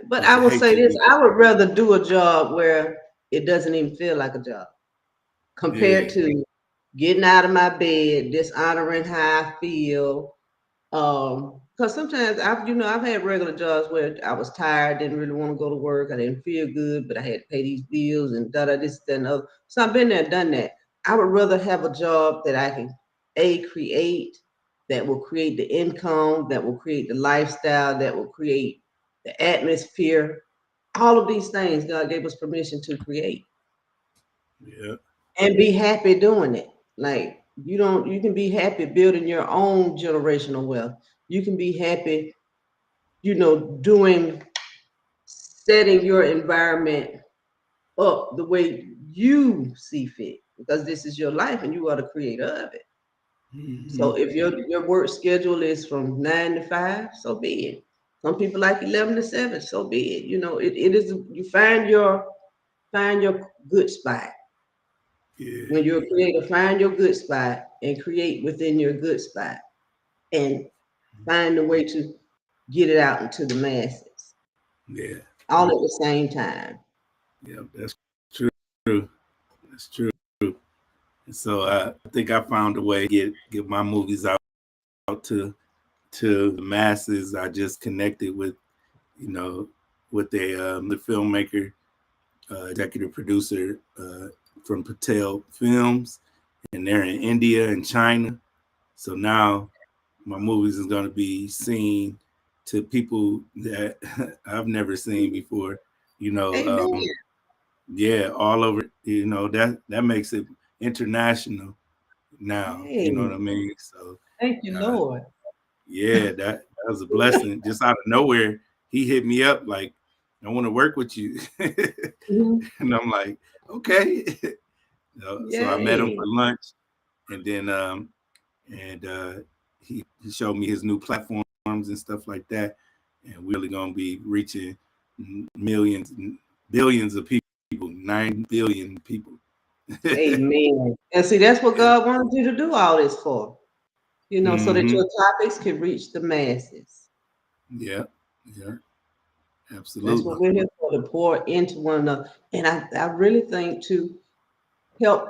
But I will say this, I would rather do a job where it doesn't even feel like a job compared to getting out of my bed, dishonoring how I feel. Because sometimes I've had regular jobs where I was tired, didn't really want to go to work, I didn't feel good, but I had to pay these bills and this, that, and other. So I've been there, done that. I would rather have a job that I can create, that will create the income, that will create the lifestyle, that will create the atmosphere. All of these things God gave us permission to create. Yeah. And be happy doing it. Like you can be happy building your own generational wealth. You can be happy, setting your environment up the way you see fit, because this is your life and you are the creator of it. So if your work schedule is from 9 to 5, so be it. Some people like 11 to 7, so be it. It is, you find your good spot. Yeah. When you're a creator, find your good spot and create within your good spot and find a way to get it out into the masses. Yeah. All at the same time. Yeah, that's true. That's true. And so I think I found a way to get my movies out to the masses. I just connected with, with the filmmaker, executive producer from Patel Films, and they're in India and China. So now my movies is going to be seen to people that I've never seen before. Yeah, all over. That makes it international now. Hey, You know what I mean? So thank you, Lord. yeah, that was a blessing. Just out of nowhere, he hit me up like, "I want to work with you," and I'm like, "Okay." So I met him for lunch, and then he showed me his new platforms and stuff like that, and we're really gonna be reaching millions, billions of people, 9 billion people. Amen. And see, that's what God wanted you to do all this for. so that Mm-hmm. your topics can reach the masses. Yeah. Yeah. That's what Absolutely. we're here for, to pour into one another. And I really think to help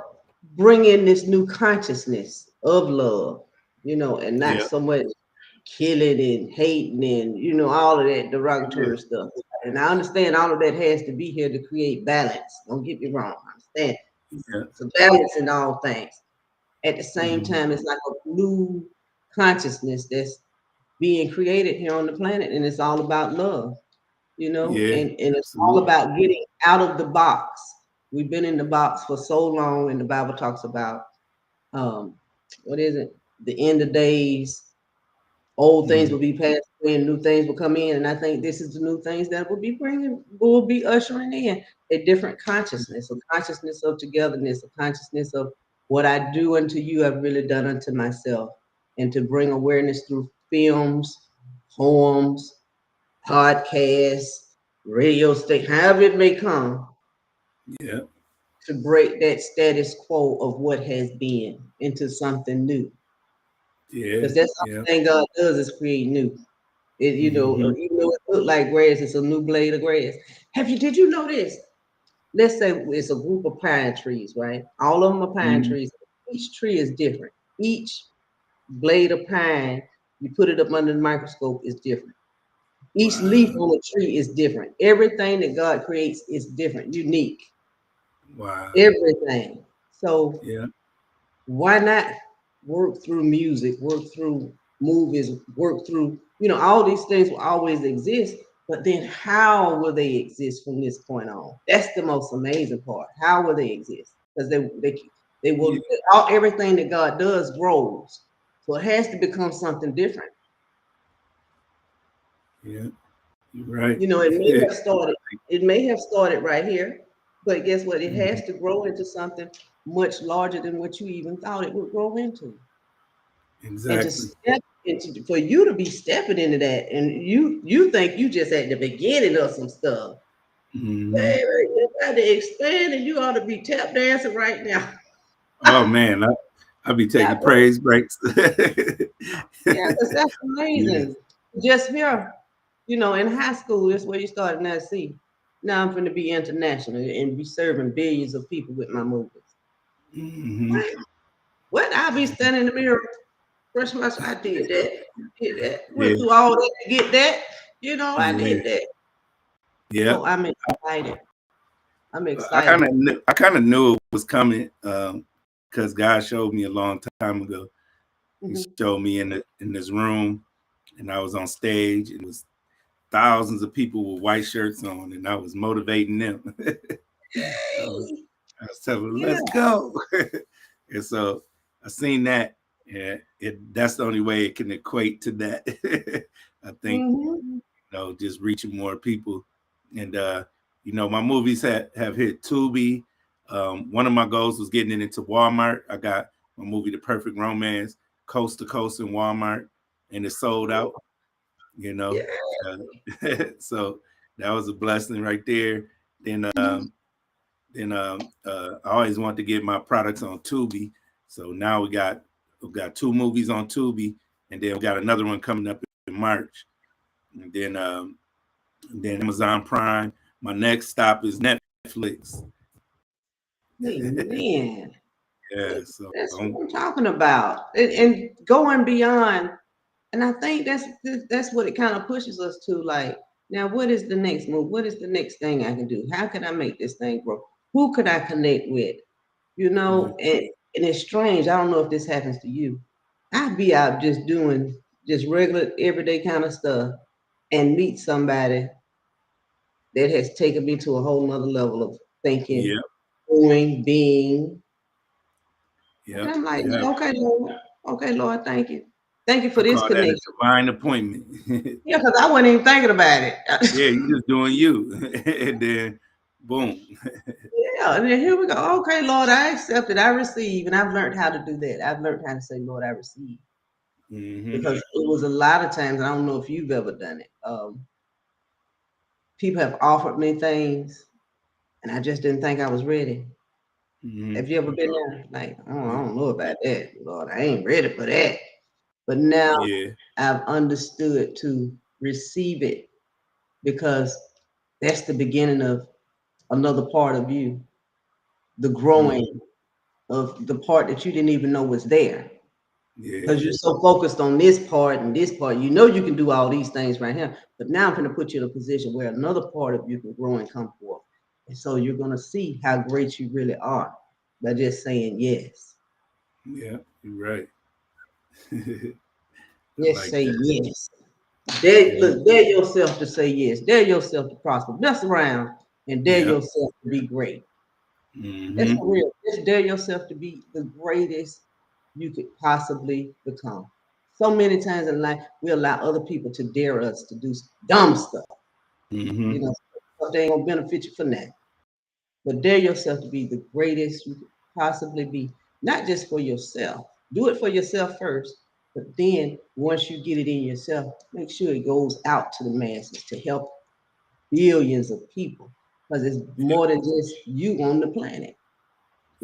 bring in this new consciousness of love, and not Yeah. so much killing and hating and, all of that Yeah. derogatory stuff. And I understand all of that has to be here to create balance. Don't get me wrong. I understand Yeah. it's a balance in all things. At the same Mm-hmm. time, it's like a new consciousness that's being created here on the planet, and it's all about love, Yeah. and it's all Absolutely. about getting out of the box. We've been in the box for so long, and the Bible talks about um, what is it? The end of days, old things Mm-hmm. will be passed away and new things will come in. And I think this is the new things that will be ushering in a different consciousness, a consciousness of togetherness, a consciousness of what I do unto you, I've really done unto myself. And to bring awareness through films, poems, podcasts, radio station, however it may come, Yeah. to break that status quo of what has been into something new. Yeah. Because that's Yeah. the thing God does is create new. Mm-hmm. Even though it look like grass, it's a new blade of grass. Did you know this? Let's say it's a group of pine trees, right? All of them are pine Mm-hmm. trees. Each tree is different. Each blade of pine, you put it up under the microscope, is different. Each leaf Wow. on a tree is different. Everything that God creates is different, unique. Wow. Everything. So Yeah. why not work through music, work through movies, work through, all these things will always exist, but then how will they exist from this point on? That's the most amazing part. How will they exist? Because they Yeah. will, everything that God does grows. So it has to become something different. Yeah. You're right. It may have started right here, but guess what? It Mhm. has to grow into something much larger than what you even thought it would grow into. And to Exactly. step into, for you to be stepping into that, and you think you just at the beginning of some stuff. Mm-hmm. Baby, you got to expand, and you ought to be tap dancing right now. Oh man, I'll be taking praise breaks. Yeah, because that's Yes. amazing. Just here, in high school, that's where you started now. See, now I'm going to be international and be serving billions of people with my movies. Mm-hmm. What? What? I'll be standing in the mirror, brush my. I did that. Did that. Yeah. Went through all that to get that. I Yeah. did that. Yeah. So I'm excited. I'm I kind excited. of knew it was coming because God showed me a long time ago. He Mhm. showed me in this room, and I was on stage, and it was thousands of people with white shirts on, and I was motivating them. I was, Hey, I was telling them, yeah. let's go. And so I seen that, and that's the only way it can equate to that. I think, Hmm. just reaching more people. And my movies have hit Tubi. One of my goals was getting it into Walmart. I got my movie The Perfect Romance coast to coast in Walmart, and it sold out, you know. Yeah. Uh, so that was a blessing right there. Then I always wanted to get my products on Tubi. So now we've got two movies on Tubi, and then we got another one coming up in March. And then Amazon Prime. My next stop is Netflix. Amen. Yeah, so That's what I'm talking about. And going beyond. And I think that's what it kind of pushes us to. Like, now, what is the next move? What is the next thing I can do? How can I make this thing grow? Who could I connect with? yeah, And it's strange. I don't know if this happens to you. I'd be out just doing just regular, everyday kind of stuff and meet somebody that has taken me to a whole nother level of thinking, yeah, doing, being. And yeah, I'm like, yeah. okay, Lord, thank you. Thank you I for this call that a connection. divine appointment. Yeah, because I wasn't even thinking about it. Yeah, you just doing you, and then boom. Yeah, and then here we go. Okay, Lord, I accept it. I receive. And I've learned how to do that. I've learned how to say, Lord, I receive. Hmm. Because it was a lot of times, I don't know if you've ever done it. People have offered me things and I just didn't think I was ready. Hmm. Have you ever been there? Like, oh, I Yeah, don't know about that. Lord, I ain't ready for that. But now Yeah. I've understood to receive it because that's the beginning of another part of you, the Mm. growing of the part that you didn't even know was there. Yeah. Because you're so focused on this part and this part, you know you can do all these things right here. But now I'm going to put you in a position where another part of you can grow and come forth. And so you're going to see how great you really are by just saying yes. Yeah. You're right. I Just like say that. yes. Dare, Yeah. look, dare yourself to say yes. Dare yourself to prosper. Mess around and dare Yeah. yourself to be great. That's Mm-hmm. for real. Just dare yourself to be the greatest you could possibly become. So many times in life, we allow other people to dare us to do dumb stuff. Mm-hmm. You know, stuff they ain't gonna benefit you for that. But dare yourself to be the greatest you could possibly be, not just for yourself. Do it for yourself first, but then once you get it in yourself, make sure it goes out to the masses to help billions of people. Because it's Yeah. more than just you on the planet.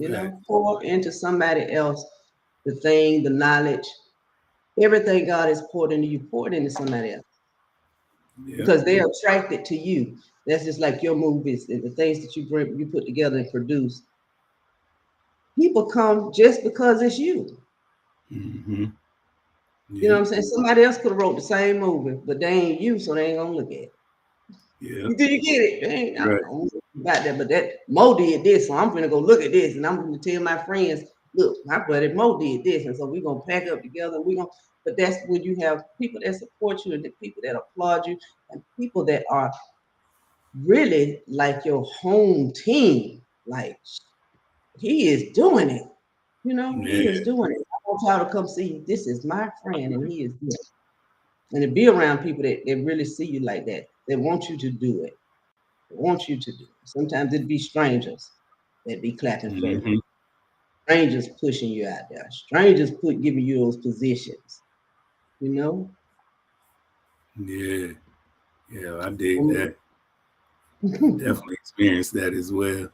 Fact. Pour into somebody else the thing, the knowledge, everything God has poured into you, pour it into somebody else Yeah. because they're attracted to you. That's just like your movies and the things that you bring, you put together and produce. People come just because it's you. Mm-hmm. You know Yeah. what I'm saying? Somebody else could have wrote the same movie, but they ain't you, so they ain't gonna look at it. Yeah. You get it? They ain't, I Right. don't know about that, but that Mo did this, so I'm gonna go look at this, and I'm gonna tell my friends, look, my buddy Mo did this, and so we're gonna pack up together. And we're gonna, but that's when you have people that support you and the people that applaud you, and people that are really like your home team. Like he is doing it. He is Yeah. doing it. I want y'all to come see. This is my friend, and he is doing it. And to be around people that really see you like that, they want you to do it. They want you to do it. Sometimes it'd be strangers that be clapping for you. Mm-hmm. Strangers pushing you out there. Strangers giving you those positions. You know. Yeah. Yeah. I dig Um, that. I definitely experienced that as well.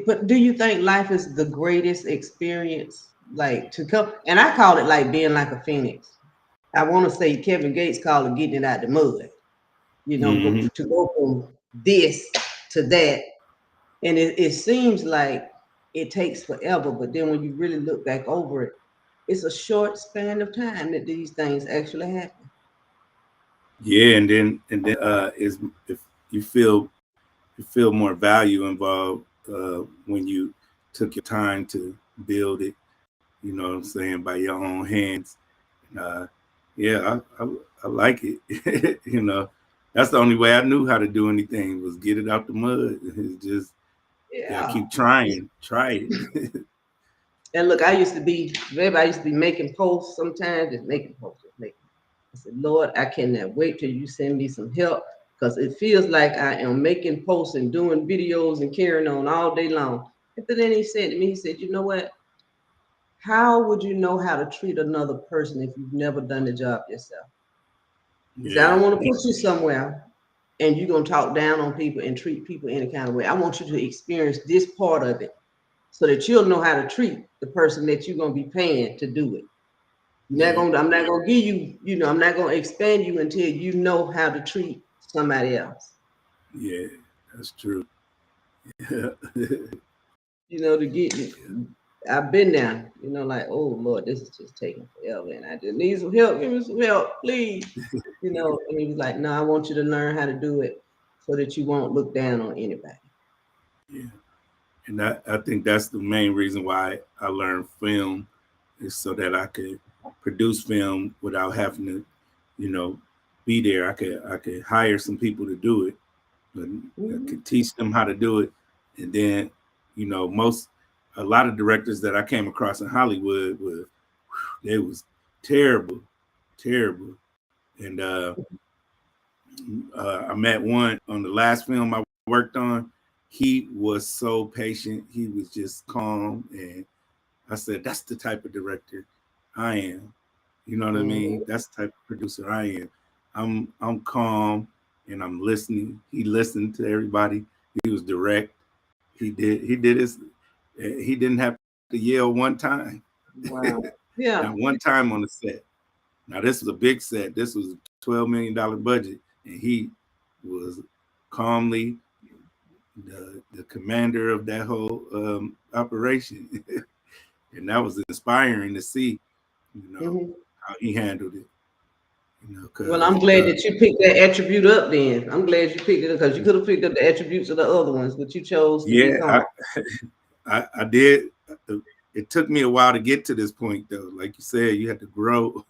but do you think life is the greatest experience, like to come? And I call it like being like a phoenix. I want to say Kevin Gates called it getting it out the mud. Mm-hmm. To go from this to that. And it seems like it takes forever, but then when you really look back over it, it's a short span of time that these things actually happen. Yeah. And then is if you feel more value involved when you took your time to build it. You know what I'm saying, by your own hands. Uh, yeah, I like it. That's the only way I knew how to do anything was get it out the mud. It's just yeah, Yeah. keep trying, try it. And look, I used to be making posts sometimes, just making posts, just making. I said, Lord, I cannot wait till you send me some help because it feels like I am making posts and doing videos and carrying on all day long. But then he said to me, he said, you know what? How would you know how to treat another person if you've never done the job yourself? He said, I Yeah, don't want to put you somewhere and you're going to talk down on people and treat people any kind of way. I want you to experience this part of it so that you'll know how to treat the person that you're going to be paying to do it. yeah, I'm not going to give you, I'm not going to expand you until you know how to treat somebody else. yeah. That's true. Yeah, To get, I've been there, like, oh Lord, this is just taking forever and I just need some help. Give me some help, please. And he was like, no, I want you to learn how to do it so that you won't look down on anybody. yeah. And I think that's the main reason why I learned film is so that I could produce film without having to, you know, be there. I could hire some people to do it, but I Mhm. could teach them how to do it. And then, a lot of directors that I came across in Hollywood they was terrible, terrible. And I met one on the last film I worked on. He was so patient. He was just calm, and I said, "That's the type of director I am." You know what I mean? Mhm. That's the type of producer I am. I'm calm and I'm listening. He listened to everybody. He was direct. He did his. He didn't have to yell one time. Wow. Yeah. Not one time on the set. Now this was a big set. This was a $12 million budget, and he was calmly the commander of that whole operation, and that was inspiring to see, Mm-hmm. how he handled it. Well, Because I'm glad that you picked that attribute up then. I'm glad you picked it up because you could have picked up the attributes of the other ones, but you chose to be yeah, calm. I did. It took me a while to get to this point, though. Like you said, you had to grow,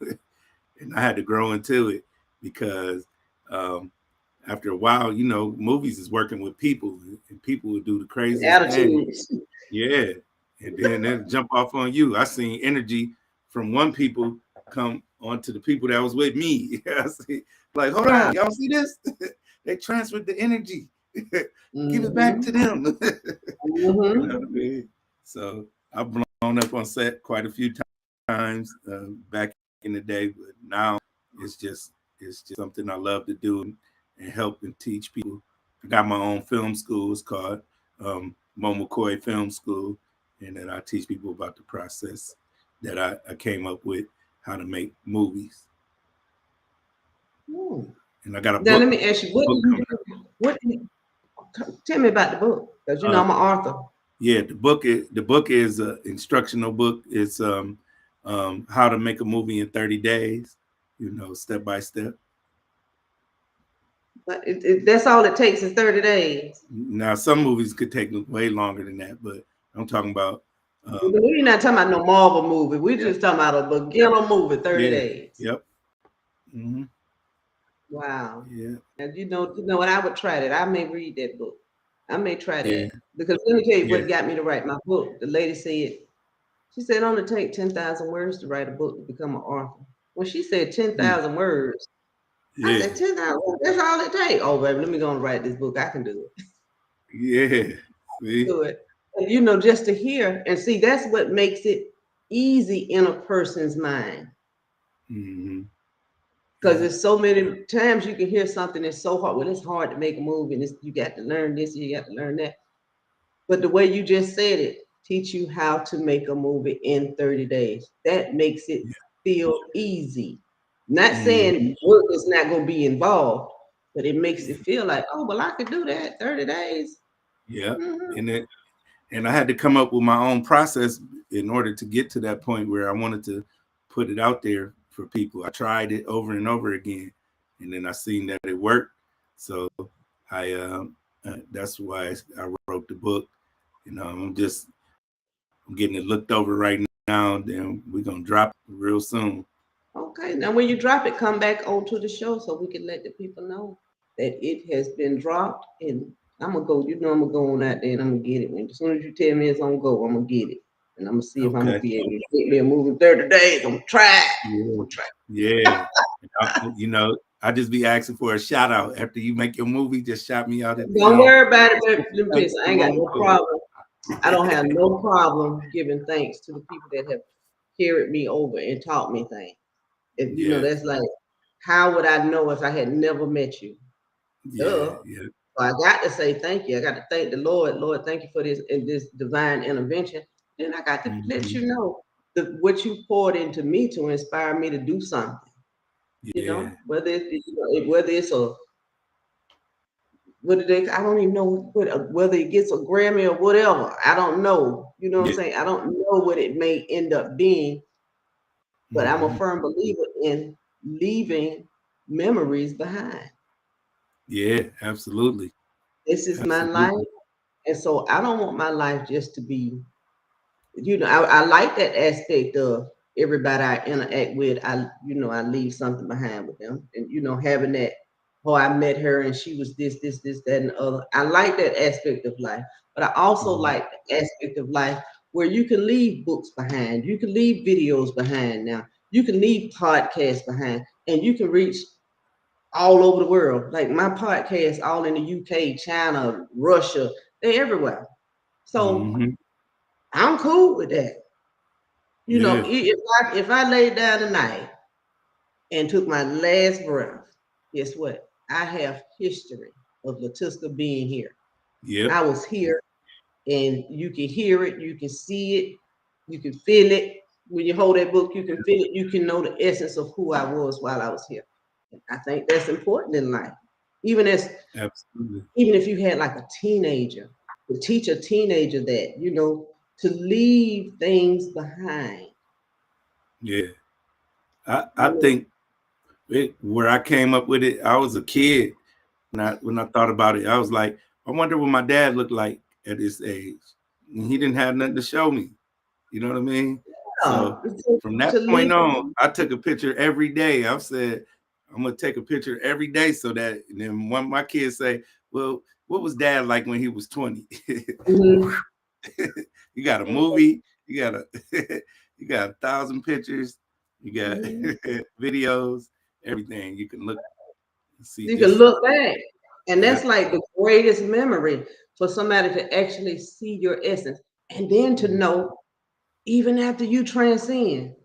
and I had to grow into it because after a while, movies is working with people, and people would do the craziest thing. Attitudes. Yeah, and then they'll jump off on you. I seen energy from one people come onto the people that was with me. I see, like, hold on, y'all see this? They transferred the energy. Give it back to them. You know what I mean? So I've blown up on set quite a few times back in the day, but now it's just something I love to do and help and teach people. I got my own film school. It's called Moe McCoy Film School, and then I teach people about the process that I came up with, how to make movies. And I got a book. Now let me ask you, tell me about the book, because I'm an author. Yeah, the book is an instructional book. It's how to make a movie in 30 days, step by step. But that's all it takes is 30 days. Now, some movies could take way longer than that, but I'm talking about. We're not talking about no Marvel movie. We're just talking about a beginner movie, 30 days. Yep. Mm-hmm. Wow. Yeah. And you know what? I would try that. I may read that book. I may try that. Because let me tell you what got me to write my book. The lady said, she said, it only take 10,000 words to write a book to become an author. When she said 10,000 words, I said 10,000 words, that's all it takes. Oh, baby, let me go and write this book. I can do it. Yeah. See? Do it. And, just to hear and see, that's what makes it easy in a person's mind. Mm-hmm. Because there's so many times you can hear something that's so hard. Well, it's hard to make a movie, and you got to learn this, you got to learn that. But the way you just said it, teach you how to make a movie in 30 days. That makes it feel easy. Not saying work is not going to be involved, but it makes it feel like, oh, well, I could do that 30 days. Yeah. And I had to come up with my own process in order to get to that point where I wanted to put it out there for people. I tried it over and over again, and then I seen that it worked. So that's why I wrote the book. I'm getting it looked over right now. Then we're gonna drop it real soon. Okay, now when you drop it, come back onto the show so we can let the people know that it has been dropped. And I'm gonna go. I'm gonna go on out there and I'm gonna get it. As soon as you tell me it's on go, I'm gonna get it, and I'm gonna see if I'm gonna be able to get me a movie in 30 days. I'm gonna try. Yeah. I just be asking for a shout out after you make your movie. Just shout me out. Don't worry about it. I ain't got no problem. I don't have no problem giving thanks to the people that have carried me over and taught me things. If that's like, how would I know if I had never met you? So I got to say thank you. I got to thank the Lord. Lord, thank you for this divine intervention. Then I got to let you know what you poured into me to inspire me to do something. Whether it's a I don't even know whether it gets a Grammy or whatever. I don't know. You know what I'm saying? I don't know what it may end up being, but I'm a firm believer in leaving memories behind. Yeah, absolutely. This is my life. And so I don't want my life just to be, I like that aspect of everybody I interact with. I leave something behind with them. And, having that, oh, I met her and she was this, that, and the other. I like that aspect of life. But I also like the aspect of life where you can leave books behind. You can leave videos behind now. You can leave podcasts behind. And you can reach all over the world. Like my podcast, all in the UK, China, Russia, they're everywhere. So I'm cool with that. If I laid down tonight and took my last breath, guess what? I have history of Latuska being here. I was here, and you can hear it, you can see it, you can feel it. When you hold that book, you can feel it. You can know the essence of who I was while I was here. I think that's important in life. Even Absolutely. even if you had like a teenager, to teach a teenager that, to leave things behind. Yeah. I think where I came up with it, I was a kid. When I thought about it, I was like, I wonder what my dad looked like at this age. And he didn't have nothing to show me. You know what I mean? So from that point on, I took a picture every day. I've said, I'm gonna take a picture every day so that, and then when my kids say, well, what was dad like when he was 20? Mm-hmm. You got a movie, you got 1,000 pictures, you got videos, everything. You can look and see. You can look back. And that's like the greatest memory for somebody to actually see your essence. And then to know, even after you transcend,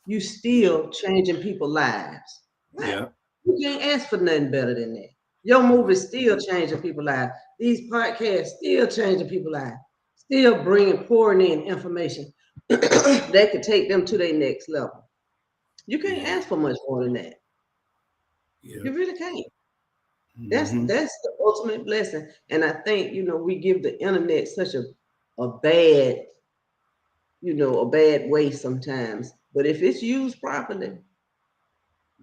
you still changing people's lives. Yeah. You can't ask for nothing better than that. Your movie's still changing people's lives. These podcasts still changing people's lives. Still pouring in information that could take them to their next level. You can't ask for much more than that. You really can't. That's the ultimate blessing. And I think, we give the internet such a bad, a bad way sometimes. But if it's used properly,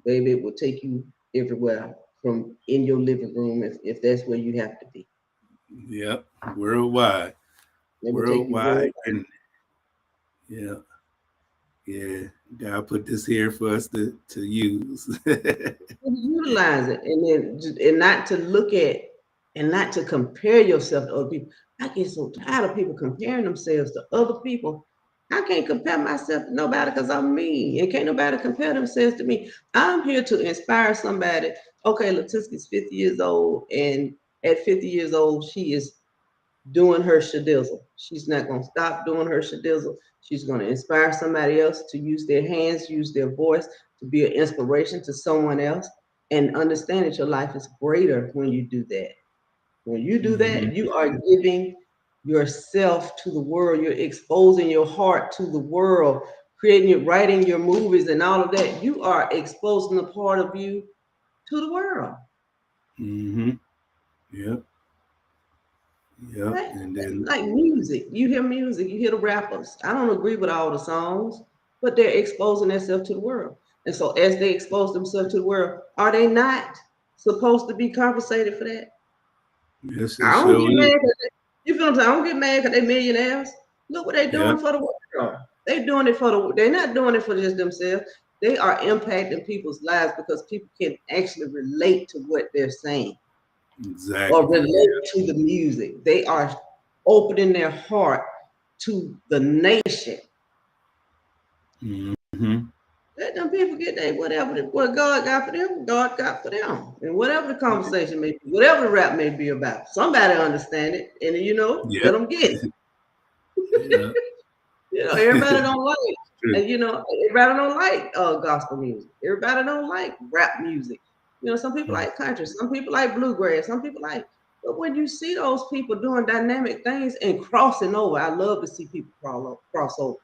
baby, it will take you everywhere from in your living room if that's where you have to be. Yep. Worldwide. Worldwide. And yeah. God put this here for us to use. Utilize it, and not to look at and not to compare yourself to other people. I get so tired of people comparing themselves to other people. I can't compare myself to nobody because I'm me, and can't nobody compare themselves to me. I'm here to inspire somebody. Okay, Letiski's 50 years old, and at 50 years old, she is doing her shadizzle. She's not going to stop doing her shadizzle. She's going to inspire somebody else to use their hands, use their voice, to be an inspiration to someone else, and understand that your life is greater when you do that. When you do that, you are giving yourself to the world. You're exposing your heart to the world, writing your movies and all of that. You are exposing a part of you to the world. Yep. Right? And then Like music, you hear the rappers. I don't agree with all the songs, but they're exposing themselves to the world. And so as they expose themselves to the world, are they not supposed to be compensated for that? yes, I don't get mad you feel what I'm saying? I don't get mad because they're millionaires. Look what they're doing for the world. They're doing it they're not doing it for just themselves. They are impacting people's lives because people can actually relate to what they're saying. Exactly. Or relate to the music. They are opening their heart to the nation. Let them people get what God got for them, God got for them. And whatever the conversation may be, whatever the rap may be about, somebody understand it. And let them get it. Everybody don't like it. And everybody don't like gospel music. Everybody don't like rap music. Some people like country, some people like bluegrass, some people like. But when you see those people doing dynamic things and crossing over, I love to see people cross over.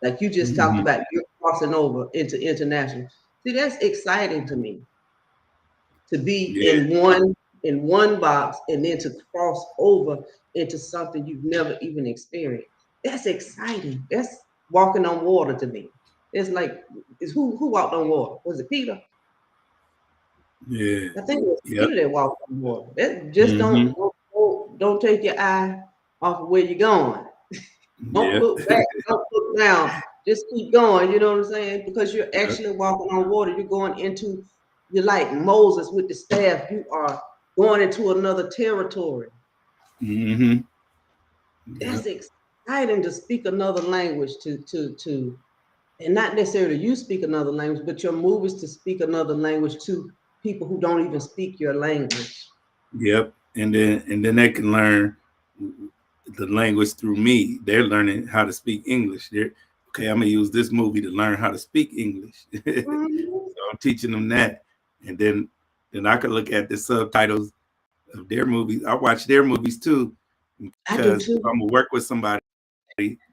Like you just talked about, you're crossing over into international. See, that's exciting to me. To be in one box and then to cross over into something you've never even experienced. That's exciting. That's walking on water to me. It's like, who walked on water? Was it Peter? Yeah. I think it was Peter that walked on water. That just don't take your eye off of where you're going. Don't look back. Don't look down. Just keep going. You know what I'm saying? Because you're actually walking on water. You're going into. You're like Moses with the staff. You are going into another territory. That's exciting to speak another language to, and not necessarily you speak another language, but your movies to speak another language to people who don't even speak your language. Yep. And then they can learn the language through me. They're learning how to speak English. Okay, I'm gonna use this movie to learn how to speak English. So I'm teaching them that, and then I can look at the subtitles of their movies. I watch their movies too, because if I'm gonna work with somebody,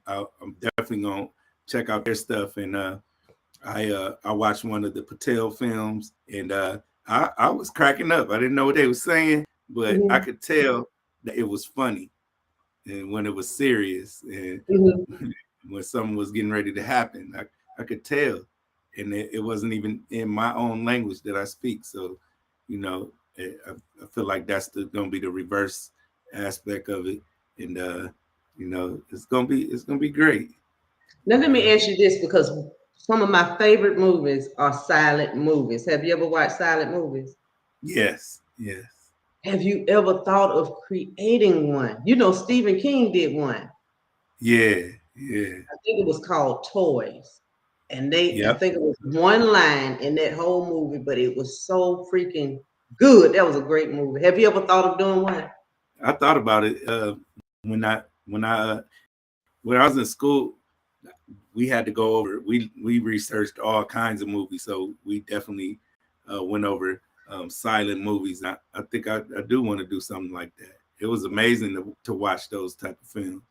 I'm definitely gonna check out their stuff. And I watched one of the Patel films, and I was cracking up. I didn't know what they were saying, but I could tell that it was funny, and when it was serious, and when something was getting ready to happen, I could tell, and it wasn't even in my own language that I speak. So, I feel like that's going to be the reverse aspect of it, and it's gonna be great. Now let me ask you this, because some of my favorite movies are silent movies. Have you ever watched silent movies? Yes. Have you ever thought of creating one? Stephen King did one. Yeah. I think it was called Toys. And I Yep. think it was one line in that whole movie, but it was so freaking good. That was a great movie. Have you ever thought of doing one? I thought about it when I was in school. We had to go over. We researched all kinds of movies, so we definitely went over silent movies. I think I do want to do something like that. It was amazing to watch those type of films.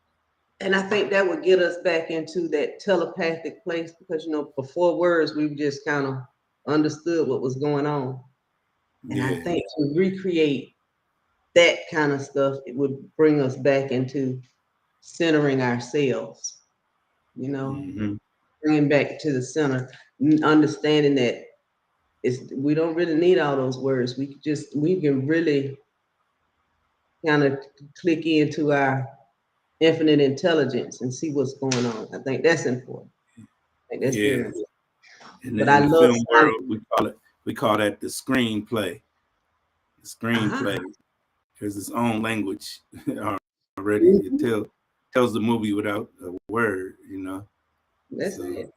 And I think that would get us back into that telepathic place, because before words, we just kind of understood what was going on. And I think to recreate that kind of stuff, it would bring us back into centering ourselves, bringing back to the center, understanding that we don't really need all those words. We can really kind of click into our infinite intelligence and see what's going on. I think that's important. I think that's very important. But in the film world, we call that the screenplay. The screenplay has its own language already. It tells the movie without a word, That's it.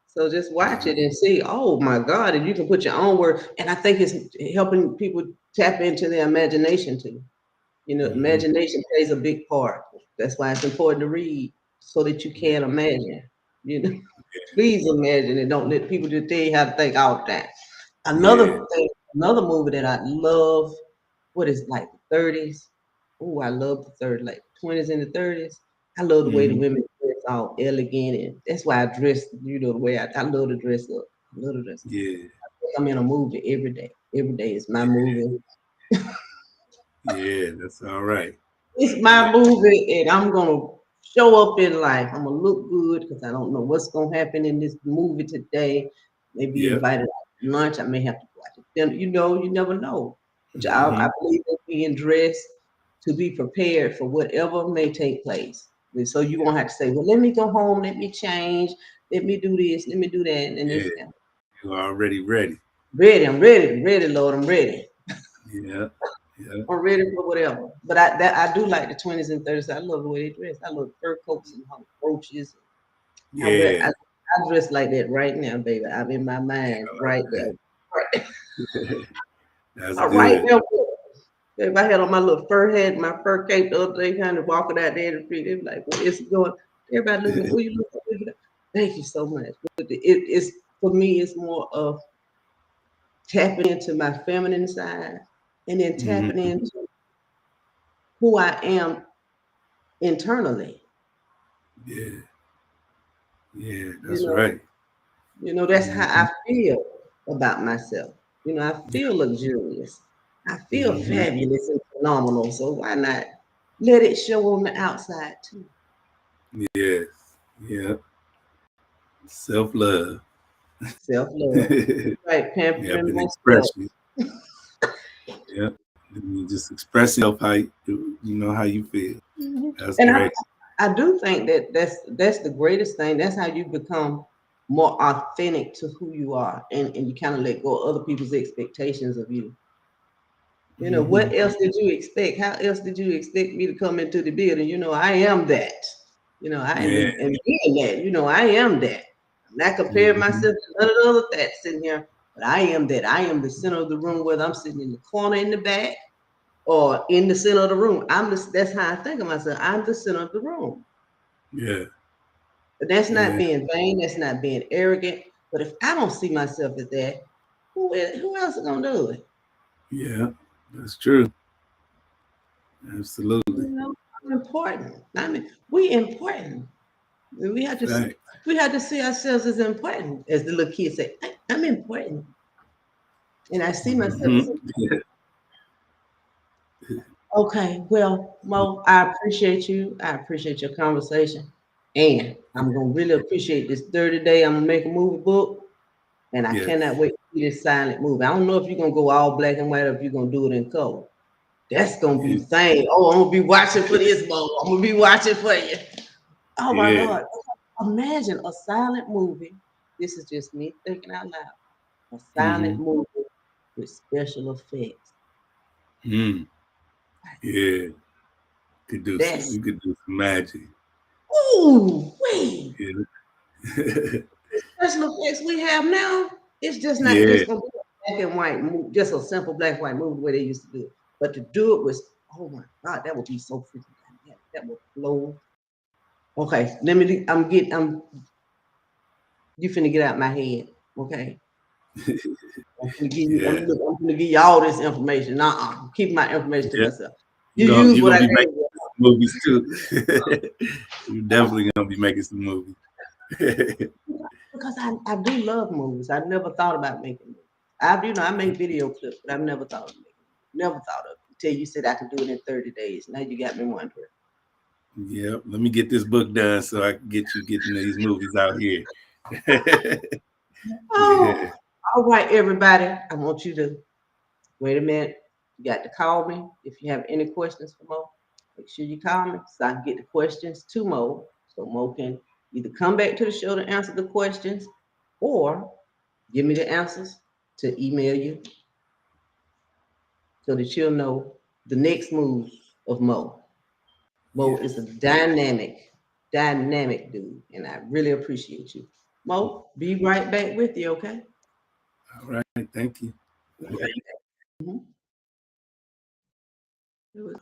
So just watch it and see, oh my God, and you can put your own word. And I think it's helping people tap into their imagination too. Imagination plays a big part. That's why it's important to read, so that you can imagine. Please imagine, and don't let people just tell you how to think all the time. Another movie that I love, what is it, like the 30s? Oh, I love the 30s, like 20s and the 30s. I love the way the women dress all elegant, and that's why I dress, the way I love to dress up. I love to dress up. Yeah. I'm in a movie every day. Every day is my movie. Yeah, that's all right. It's my movie, and I'm gonna show up in life. I'm gonna look good, because I don't know what's gonna happen in this movie today. Maybe invited out to lunch. I may have to watch it. Then you never know. But I believe in being dressed to be prepared for whatever may take place. And so you won't have to say, "Well, let me go home. Let me change. Let me do this. Let me do that." And you're already ready. Ready. I'm ready, Lord. I'm ready. Yeah. I'm ready for whatever. But I do like the 20s and 30s. I love the way they dress. I love fur coats and brooches. Yeah. I dress like that right now, baby. I'm in my mind right there. Right. That's Right good. there. If I had on my little fur hat, my fur cape the other day, kind of walking out there in the street, they be like, "What is going?" Everybody looking, "Who you looking at?" Thank you so much. But it's for me, it's more of tapping into my feminine side, and then tapping into who I am internally. Yeah, that's right. That's how I feel about myself. I feel luxurious. I feel fabulous and phenomenal. So why not let it show on the outside too? Yes. Yeah. Self-love. Self-love. Right, pampering And myself. expression. Yeah. You just express yourself how you feel. That's great. I do think that that's the greatest thing. That's how you become more authentic to who you are, and you kind of let go of other people's expectations of you. What else did you expect? How else did you expect me to come into the building? I am that. I am and being that. I am that. I'm not comparing myself to none of the other that's in here, but I am that. I am the center of the room, whether I'm sitting in the corner in the back or in the center of the room. That's how I think of myself. I'm the center of the room. Yeah. But that's not being vain. That's not being arrogant. But if I don't see myself as that, who else is gonna do it? Yeah, that's true. Absolutely. I'm important. We important. We had to Right. we had to see ourselves as important, as the little kids say. I'm important, and I see myself as Mhm. okay. Well, Mo, I appreciate you. I appreciate your conversation, and I'm gonna really appreciate this 30 day. I'm gonna make a movie book, and I Yes. cannot wait to see this silent movie. I don't know if you're gonna go all black and white or if you're gonna do it in color. That's gonna be the thing. Oh, I'm gonna be watching for this, Mo. I'm gonna be watching for you. Oh my Yeah. Lord. Imagine a silent movie. This is just me thinking out loud. A silent Hmm. movie with special effects. Mm. Yeah. That's You could do some magic. ooh, wait. Yeah. Special effects we have now, it's just not Yeah. just gonna be a black and white movie, just a simple black and white movie the way they used to do it. But to do it was, oh my God, that would be so freaking dynamic. That would blow. Okay, I'm you finna get out my head. Okay. Yeah. I'm gonna give you all this information. I'm keeping my information to Yeah. myself. You use You're what gonna I be gave making you. movies too. You're definitely gonna be making some movies. Because I do love movies. I never thought about making movies. I make video clips, but I've never thought of making movies. Never thought of it until you said I could do it in 30 days. Now you got me wondering. Yeah, let me get this book done so I can get you getting these movies out here. Oh, Yeah. all right, everybody. I want you to wait a minute. You got to call me if you have any questions for Mo. Make sure you call me so I can get the questions to Mo, so Mo can either come back to the show to answer the questions or give me the answers to email you so that you'll know the next move of Mo. Mo is a Yes. dynamic dude, and I really appreciate you. Mo, be right back with you, okay? All right. Thank you. Mhm. Here we go.